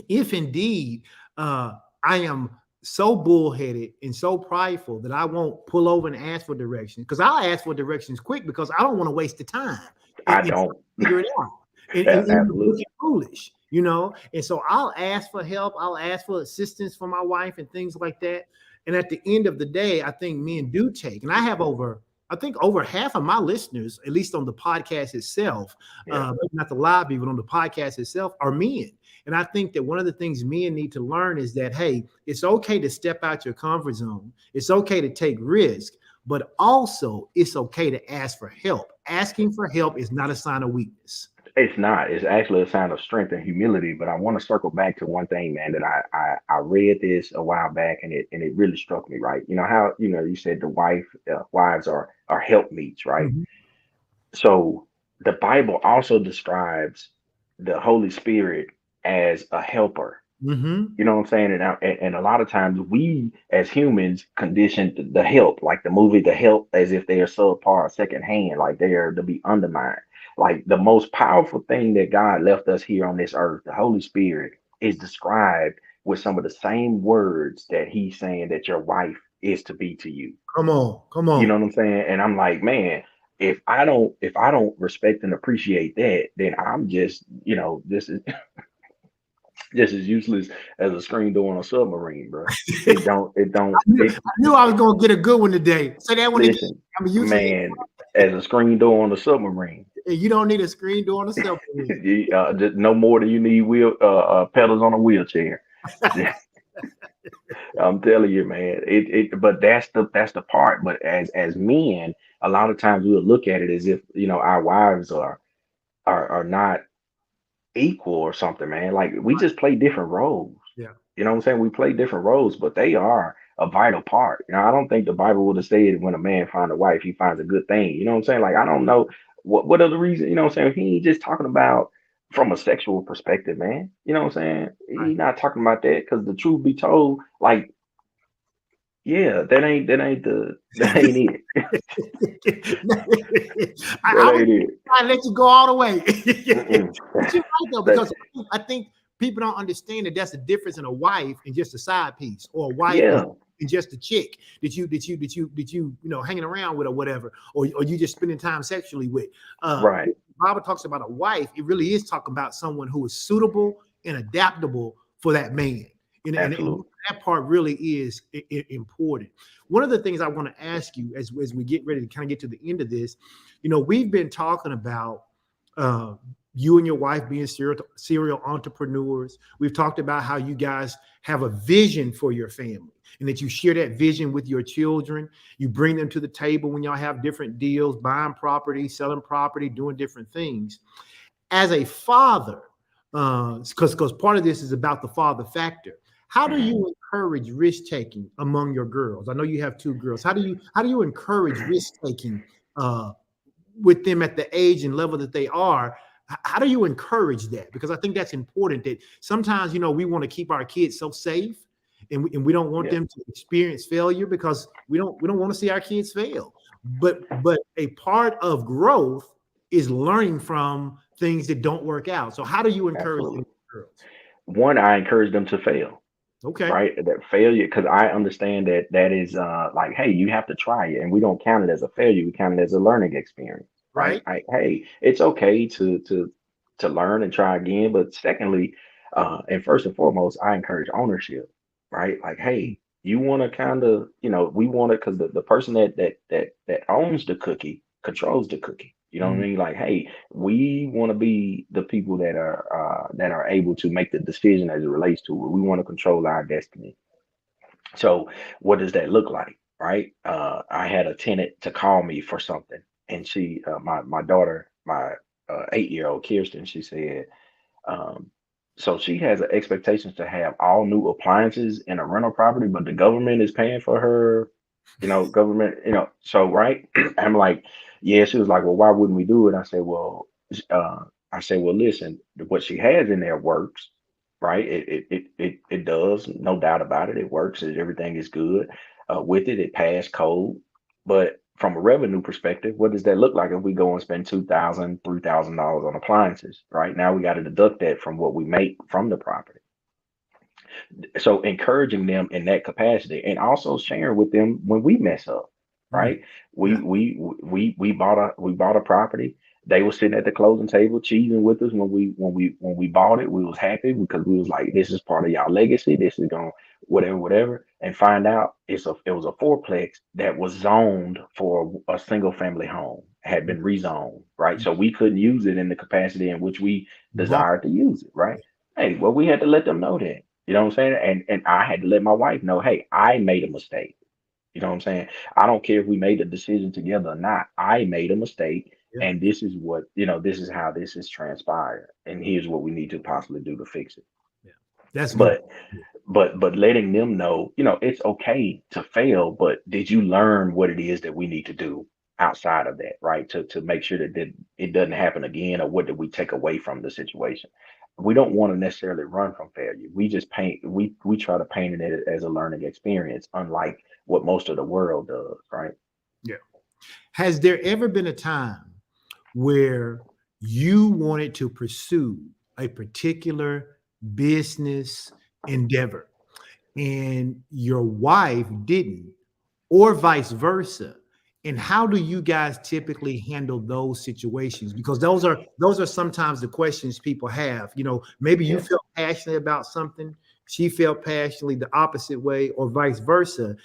if indeed I am so bullheaded and so prideful that I won't pull over and ask for directions, because I'll ask for directions quick because I don't want to waste the time I and don't. figure it out and Absolutely. looking foolish, you know. And so I'll ask for help, I'll ask for assistance from my wife and things like that. And at the end of the day, I think men do take, and I have over, I think over half of my listeners, at least on the podcast itself, Yeah. maybe not the live, but on the podcast itself, are men. And I think that one of the things men need to learn is that, hey, it's okay to step out your comfort zone. It's okay to take risk, but also it's okay to ask for help. Asking for help is not a sign of weakness. It's not. It's actually a sign of strength and humility. But I want to circle back to one thing, man, that I read this a while back, and it really struck me. Right, you know how you said the wives are helpmeets, right? Mhm. So the Bible also describes the Holy Spirit as a helper. Mhm. You know what I'm saying? And a lot of times we as humans condition the help, like the movie The Help, as if they are subpar, secondhand, like they are to be undermined. Like the most powerful thing that God left us here on this earth, the Holy Spirit, is described with some of the same words that He's saying that your wife is to be to you. Come on. Come You know on. what I'm saying? And I'm like, man, if I don't respect and appreciate that, then I'm just, this is just as useless as a screen door on a submarine, bro. I knew I was going to get a good one today. Say that one again. Listen, I'm usually, man, as a screen door on a submarine. you don't need a screen door on a submarine. Just no more than you need pedals on a wheelchair. I'm telling you, man. But that's the part. But as men, a lot of times we'll look at it as if our wives are not equal or something, man. Like we just play different roles. Yeah. You know what I'm saying? We play different roles, but they are a vital part. I don't think the Bible would have said when a man finds a wife, he finds a good thing. You know what I'm saying? Like I don't know what other reason. You know what I'm saying? He ain't just talking about from a sexual perspective, man. You know what I'm saying? Right. He not talking about that because the truth be told, like yeah, that ain't that ain't it. That I was ain't it. trying to let you go all the way. Mm-mm. But you're right though, That because I think people don't understand that that's the difference in a wife and just a side piece, or a wife and yeah, just a chick hanging around with or whatever, or you just spending time sexually with. right. When the Bible talks about a wife, it really is talking about someone who is suitable and adaptable for that man. And Absolutely. that part really is important. One of the things I want to ask you as we get ready to kind of get to the end of this, we've been talking about uh, you and your wife being serial entrepreneurs. We've talked about how you guys have a vision for your family and that you share that vision with your children. You bring them to the table when y'all have different deals, buying property, selling property, doing different things. As a father, because part of this is about the father factor. How do Mhm. you encourage risk taking among your girls? I know you have two girls. How do you encourage risk taking with them at the age and level that they are? How do you encourage that? Because I think that's important. That sometimes we want to keep our kids so safe, and we don't want Yeah, them to experience failure because we don't want to see our kids fail. But a part of growth is learning from things that don't work out. So how do you encourage absolutely. them, girls? One, I encourage them to fail, Okay, right? That failure, because I understand that that is like, hey, you have to try it, and we don't count it as a failure. We count it as a learning experience, right? right? Like, hey, it's okay to learn and try again. But secondly, and first and foremost, I encourage ownership, right? Like, hey, you want to kind of, we want to, because the person that owns the cookie controls the cookie. You know what I Mm, mean? Like, hey, we want to be the people that are able to make the decision as it relates to it. We want to control our destiny. So, what does that look like, right? I had a tenant to call me for something, and my daughter, my 8-year old Kirsten, she said, um, so she has an expectations to have all new appliances in a rental property, but the government is paying for her, government, so right. I'm like, yeah, she was like, well, why wouldn't we do it? Uh, I said, well, listen, what she has in there works, right? It does, no doubt about it. It works, everything is good. With it, it passed code. But from a revenue perspective, what does that look like if we go and spend $2,000, $3,000 on appliances? Right now, we got to deduct that from what we make from the property. So encouraging them in that capacity, and also sharing with them when we mess up, Mm, right? yeah. We bought a property. They were sitting at the closing table cheesing with us when we bought it. We was happy because we was like, this is part of y'all legacy. This is going whatever, whatever. And find out it was a fourplex that was zoned for a single family home, had been rezoned, right? So we couldn't use it in the capacity in which we Bought. desired to use it, right? Hey, well, we had to let them know that. You know what I'm saying? And I had to let my wife know, hey, I made a mistake. You know what I'm saying? I don't care if we made the decision together or not. I made a mistake, Yeah. and this is what, this is how this is transpired, and here's what we need to possibly do to fix it. Yeah. That's good. But but letting them know, it's okay to fail, but did you learn what it is that we need to do outside of that, right? To make sure that it doesn't happen again, or what did we take away from the situation? We don't want to necessarily run from failure. We just we try to paint it as a learning experience, unlike what most of the world does, right? Yeah. Has there ever been a time where you wanted to pursue a particular business endeavor and your wife didn't, or vice versa? And how do you guys typically handle those situations? Because those are sometimes the questions people have. Maybe you Yeah. felt passionate about something, she felt passionately the opposite way, or vice versa.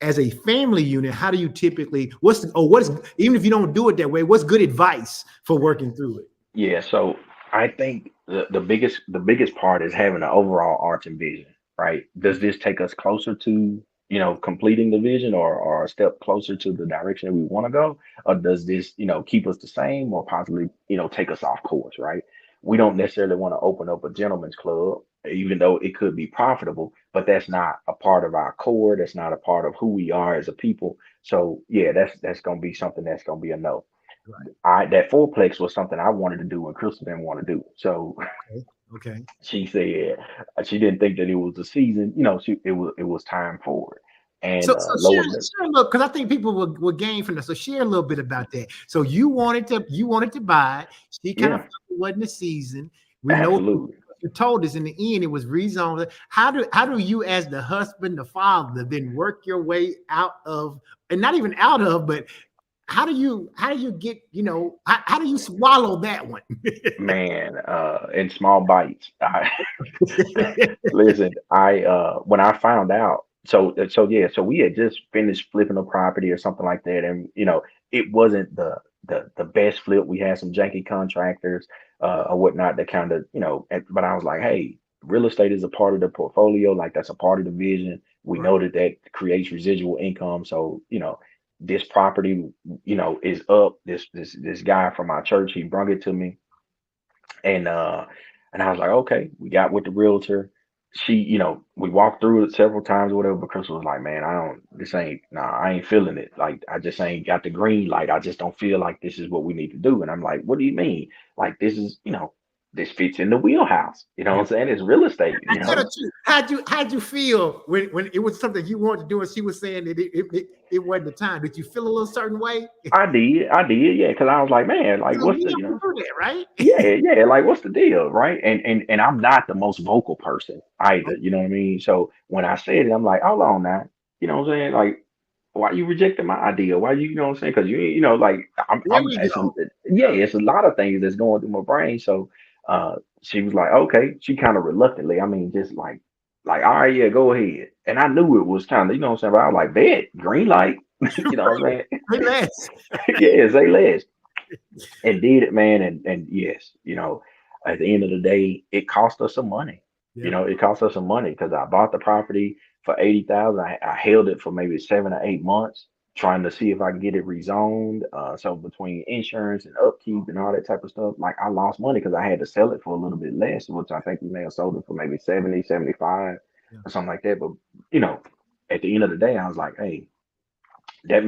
As a family unit, how do you typically, what's, even if you don't do it that way, what's good advice for working through it? Yeah, so I think the biggest part is having an overall arching vision, right? Does this take us closer to, completing the vision, or a step closer to the direction that we want to go? Or does this, keep us the same, or possibly, take us off course, right? We don't necessarily want to open up a gentleman's club, even though it could be profitable, but that's not a part of our core. That's not a part of who we are as a people. So yeah, that's gonna be something that's gonna be a no. Right. That fourplex was something I wanted to do and Crystal didn't want to do. So Okay. Okay. she said she didn't think that it was the season. It was time for it. So, And so lo share, and share a little, because I think people will gain from that. So share a little bit about that. So you wanted to buy it. She kind of yeah, felt it wasn't the season. We know absolutely. you told us in the end it was rezoned. How do you, as the husband, the father, then work your way out of, and not even out of, but how do you get, how do you swallow that one? Man, in small bites. Listen, when I found out, so yeah, so we had just finished flipping a property or something like that, and it wasn't the best flip. We had some janky contractors or whatnot that kind of but I was like, hey, real estate is a part of the portfolio, like that's a part of the vision. We Right. know that creates residual income, so this property is up. This guy from our church, he brought it to me, and I was like, okay, we got with the realtor. She, we walked through it several times or whatever, but Crystal was like, man, I ain't feeling it. Like, I just ain't got the green light. I just don't feel like this is what we need to do. And I'm like, what do you mean? Like, this fits in the wheelhouse. You know what Yeah. I'm saying? It's real estate, I tell the truth. How'd you feel when it was something you wanted to do and she was saying that it wasn't the time? Did you feel a little certain way? I did, yeah, because I was like, man, like, So what's men the, will do that, right? yeah, like what's the deal, right? And I'm not the most vocal person either, you know what I mean? So when I said it, I'm like, hold on now, you know what I'm saying? Like, why you rejecting my idea? Why you know what I'm saying? Because like There I'm we it's a, go. yeah, it's a lot of things that's going through my brain. So she was like, okay, she kind of reluctantly, I mean, just like, all right, yeah, go ahead. And I knew it was kind of, you know what I'm saying? But I was like, bet, green light, you know what I'm saying? Relax. Yeah, say less. And did it, man. And yes, at the end of the day, it cost us some money. Yeah. It cost us some money because I bought the property for 80,000. I held it for maybe 7 or 8 months, trying to see if I can get it rezoned. So between insurance and upkeep and all that type of stuff, like I lost money because I had to sell it for a little bit less, which I think we may have sold it for maybe 70, 75 Yeah. or something like that. But you know, at the end of the day, I was like, hey, that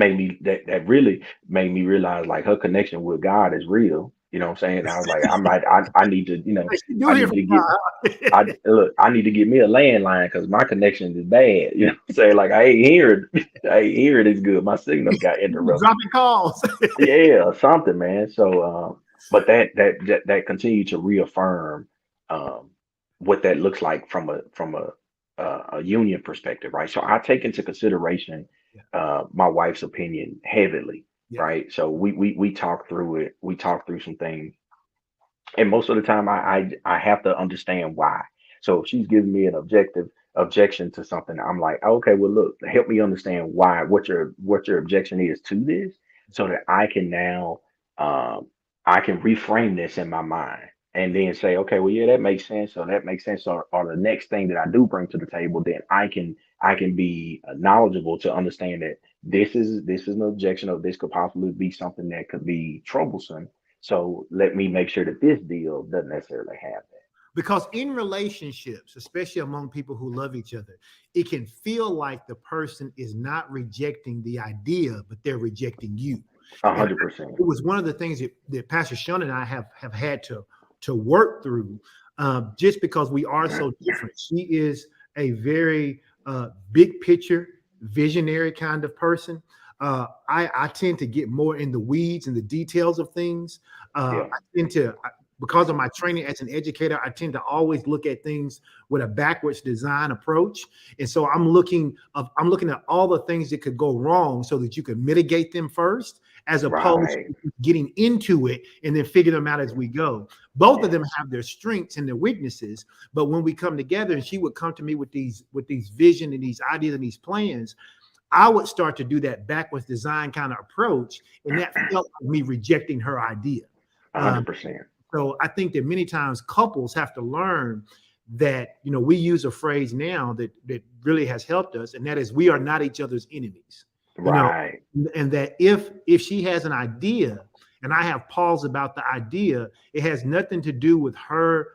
really made me realize like her connection with God is real. You know what I'm saying? I was like, I need to, You do I hear need from to get God. I need to get me a landline because my connection is bad. You know what I'm saying? Like I ain't hear it. I ain't hear it as good. My signal got You be interrupted. dropping calls. Yeah, something, man. So but that continued to reaffirm um what that looks like from a a union perspective, right? So I take into consideration Yeah. my wife's opinion heavily, Yeah. right? So we talk through it. We talk through some things, and most of the time I have to understand why. So if she's giving me an objective objection to something, I'm like, okay, well, look, help me understand why, what your objection is to this, so that I can now um I can reframe this in my mind and Yeah. then say, okay, well, yeah, that makes sense, or that makes sense, or the next thing that I do bring to the table, then I can be knowledgeable to understand that this is an objection, or this could possibly be something that could be troublesome, so let me make sure that this deal doesn't necessarily have Because in relationships, especially among people who love each other, it can feel like the person is not rejecting the idea, but they're rejecting you. that. And 100%. it was one of the things that Pastor Sean and I have had to work through, just because we are so different. She is a very big picture, visionary kind of person. I tend to get more in the weeds and the details of things. Yeah. I tend to, because of my training as an educator, I tend to always look at things with a backwards design approach. And so I'm looking at all the things that could go wrong so that you can mitigate them first, as opposed Right. to getting into it and then figure them out as we go. Both of Yeah. them have their strengths and their weaknesses, but when we come together and she would come to me with these vision and these ideas and these plans, I would start to do that backwards design kind of approach, and that felt like me rejecting her idea. Um, 100%. so I think that many times couples have to learn that, we use a phrase now that really has helped us, and that is, we are not each other's enemies. You know, Right. and that if she has an idea and I have pause about the idea, it has nothing to do with her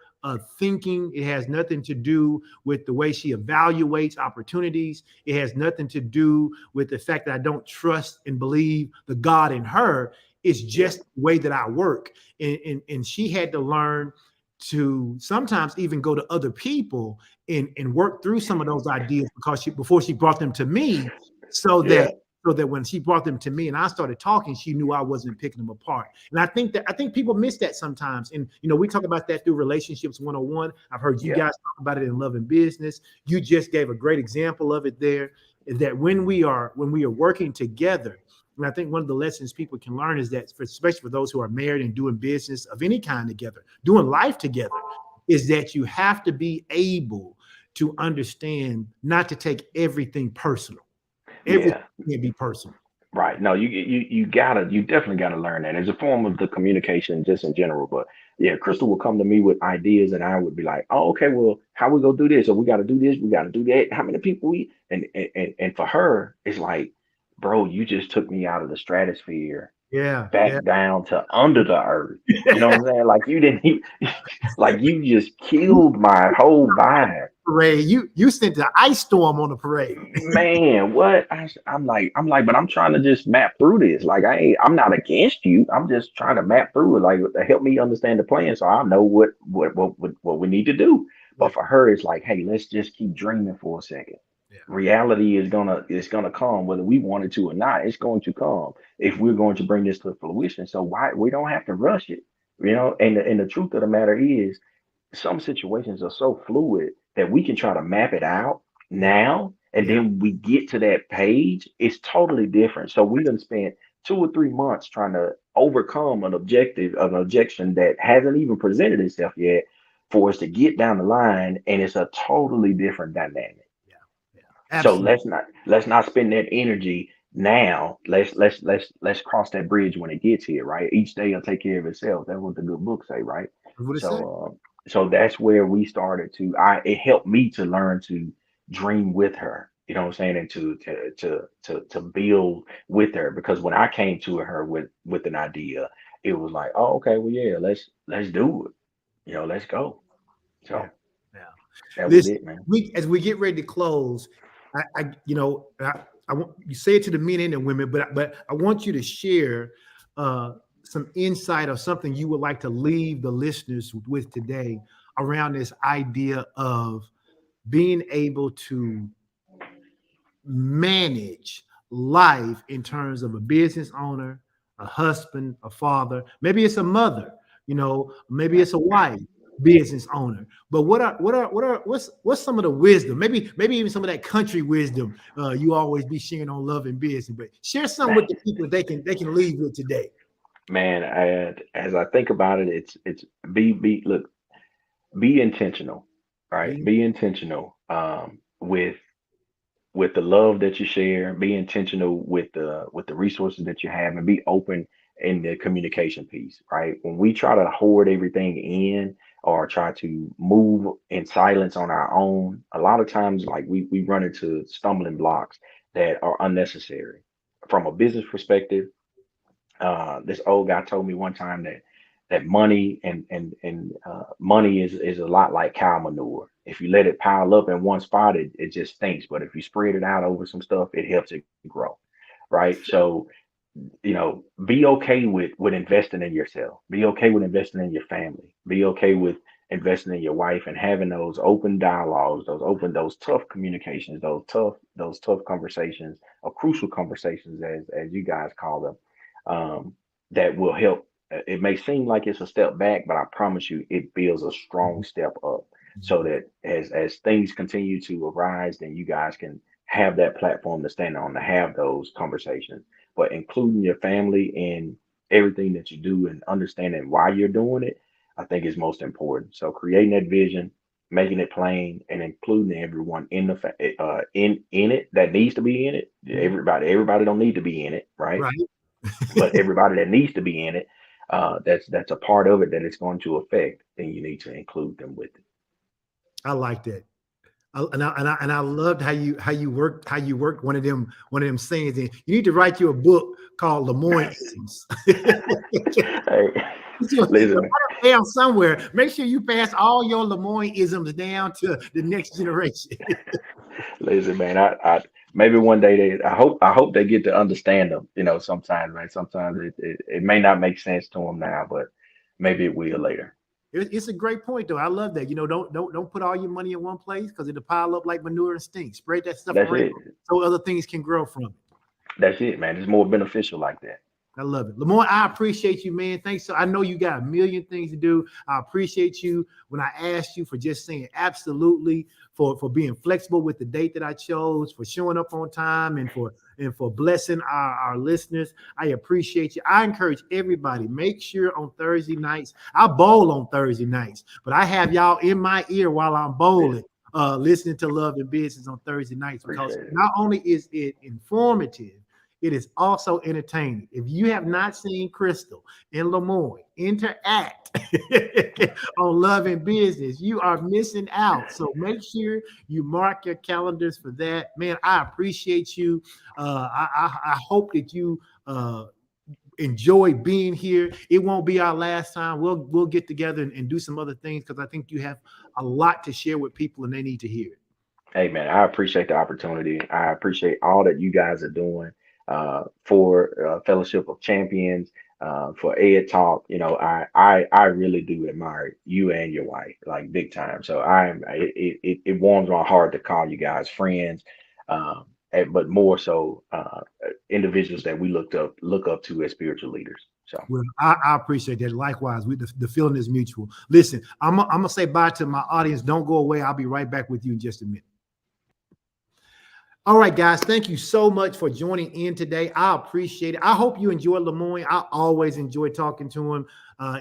thinking. It has nothing to do with the way she evaluates opportunities. It has nothing to do with the fact that I don't trust and believe the God in her. It's Yeah. just the way that I work. And she had to learn to sometimes even go to other people and work through some of those ideas, because before she brought them to me, so that Yeah. when she brought them to me and I started talking, she knew I wasn't picking them apart. And I think people miss that sometimes. And we talk about that through relationships 101. I've heard you Yeah. guys talk about it in Love and Business. You just gave a great example of it there. Is that when we are working together, and I think one of the lessons people can learn is that, especially for those who are married and doing business of any kind together, doing life together, is that you have to be able to understand not to take everything personal. Everything Yeah. can't be personal. Right. No, you definitely gotta learn that as a form of the communication just in general. But yeah, Crystal will come to me with ideas and I would be like, oh, okay, well, how we gonna do this? Or we gotta do this, we gotta do that. How many people we and for her, it's like, bro, you just took me out of the stratosphere Yeah, back yeah. down to under the earth. You know what I'm saying? Like you didn't even, like you just killed my whole vibe. Parade. You sent the ice storm on the parade. Man, what? I'm like, but I'm trying to just map through this. Like I'm not against you. I'm just trying to map through it, like to help me understand the plan, so I know what we need to do. Yeah, But for her, it's like, hey, let's just keep dreaming for a second. yeah, Reality is gonna come whether we want it to or not. It's going to come if we're going to bring this to fruition. So why we don't have to rush it, you know? And the truth of the matter is some situations are so fluid that we can try to map it out yeah, now, and yeah, then we get to that page, it's totally different. So we done spent 2 or 3 months trying to overcome an objection that hasn't even presented itself yet, for us to get down the line, and it's a totally different dynamic. yeah, yeah. So Absolutely. let's not spend that energy now. Let's cross that bridge when it gets here, right? Each day will take care of itself. That's what the good book say, right? That's what it said. So that's where we started to. I It helped me to learn to dream with her. You know what I'm saying, and to build with her, because when I came to her with an idea, it was like, oh, okay, well, yeah, let's do it. You know, let's go. Yeah, So yeah. that was Listen, it, man. we as we get ready to close, I want you say it to the men and the women, but I want you to share uh, some insight or something you would like to leave the listeners with today around this idea of being able to manage life in terms of a business owner, a husband, a father, maybe it's a mother, maybe Right. it's a wife. business owner. But what's some of the wisdom? Maybe even some of that country wisdom you always be sharing on love and business. But share some with the people they can leave with today. Man, as I think about it, it's be look, be intentional, right? Be Be intentional with the love that you share. Be intentional with the resources that you have, and be open in the communication piece, right? When we try to hoard everything in or try to move in silence on our own, a lot of times like we run into stumbling blocks that are unnecessary. From a business perspective, this old guy told me one time that money and money is a lot like cow manure. If you let it pile up in one spot, it just stinks. But if you spread it out over some stuff, it helps it grow, right? So be okay with investing in yourself. Be okay with investing in your family. Be okay with investing in your wife and having those open dialogues, those tough communications, those tough conversations, or crucial conversations as you guys call them, that will help. It may seem like it's a step back, but I promise you it builds a strong step up, so that as things continue to arise, then you guys can have that platform to stand on to have those conversations. But including your family in everything that you do and understanding why you're doing it, I think is most important. So creating that vision, making it plain, and including everyone in in it that needs to be in it. Everybody don't need to be in it, right? right. But everybody that needs to be in it, that's a part of it that it's going to affect, then you need to include them with it. I like that. And I loved how you worked one of them sayings. And you need to write you a book called LeMoine Isms. Hey, So, listen, man. down somewhere. Make sure you pass all your LeMoine isms down to the next generation. Listen, man. I maybe one day I hope they get to understand them. Sometimes, man. Sometimes it may not make sense to them now, but maybe it will later. It's a great point, though. I love that. Don't put all your money in one place because it'll pile up like manure and stink. Spread that stuff That's around it. so other things can grow from it. That's it, man. It's more beneficial like that. I love it. Lamar, I appreciate you, man. Thanks. So I know you got a million things to do. I appreciate you when I asked you for just saying absolutely, for being flexible with the date that I chose, for showing up on time, and for blessing our listeners. I appreciate you. I encourage everybody, make sure on Thursday nights, I bowl on Thursday nights, but I have y'all in my ear while I'm bowling. Listening to Love and Business on Thursday nights, because Appreciate it. not only is it informative, it is also entertaining. If you have not seen Crystal and LeMoine interact on Love and Business, you are missing out. So make sure you mark your calendars for that. Man, I appreciate you. I hope that you enjoy being here. It won't be our last time. We'll get together and do some other things, because I think you have a lot to share with people and they need to hear it. Hey, man, I appreciate the opportunity. I appreciate all that you guys are doing for Fellowship of Champions, for Ed Talk. I really do admire you and your wife, like big time. So it warms my heart to call you guys friends, but more so individuals that we look up to as spiritual leaders. So Well, I appreciate that. Likewise, the feeling is mutual. Listen, I'm gonna say bye to my audience. Don't go away. I'll be right back with you in just a minute. All right, guys. Thank you so much for joining in today. I appreciate it. I hope you enjoyed LeMoine. I always enjoy talking to him.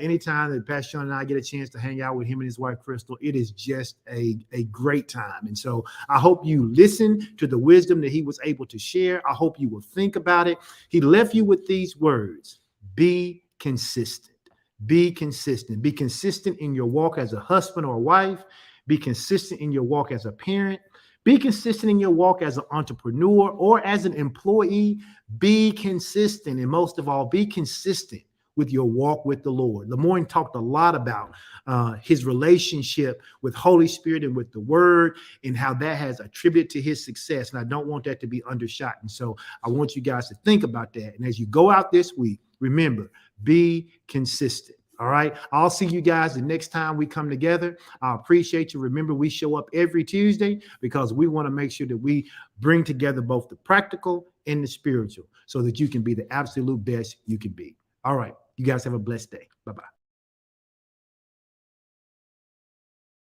Anytime that Pastor Sean and I get a chance to hang out with him and his wife Crystal, it is just a great time. And so I hope you listen to the wisdom that he was able to share. I hope you will think about it. He left you with these words: be consistent. Be consistent. Be consistent in your walk as a husband or a wife. Be consistent in your walk as a parent. Be consistent in your walk as an entrepreneur or as an employee. Be consistent. And most of all, be consistent with your walk with the Lord. LeMoine talked a lot about his relationship with Holy Spirit and with the Word, and how that has attributed to his success. And I don't want that to be undershot. And so I want you guys to think about that. And as you go out this week, remember, be consistent. All right. I'll see you guys the next time we come together. I appreciate you. Remember, we show up every Tuesday because we want to make sure that we bring together both the practical and the spiritual so that you can be the absolute best you can be. All right. You guys have a blessed day. Bye-bye.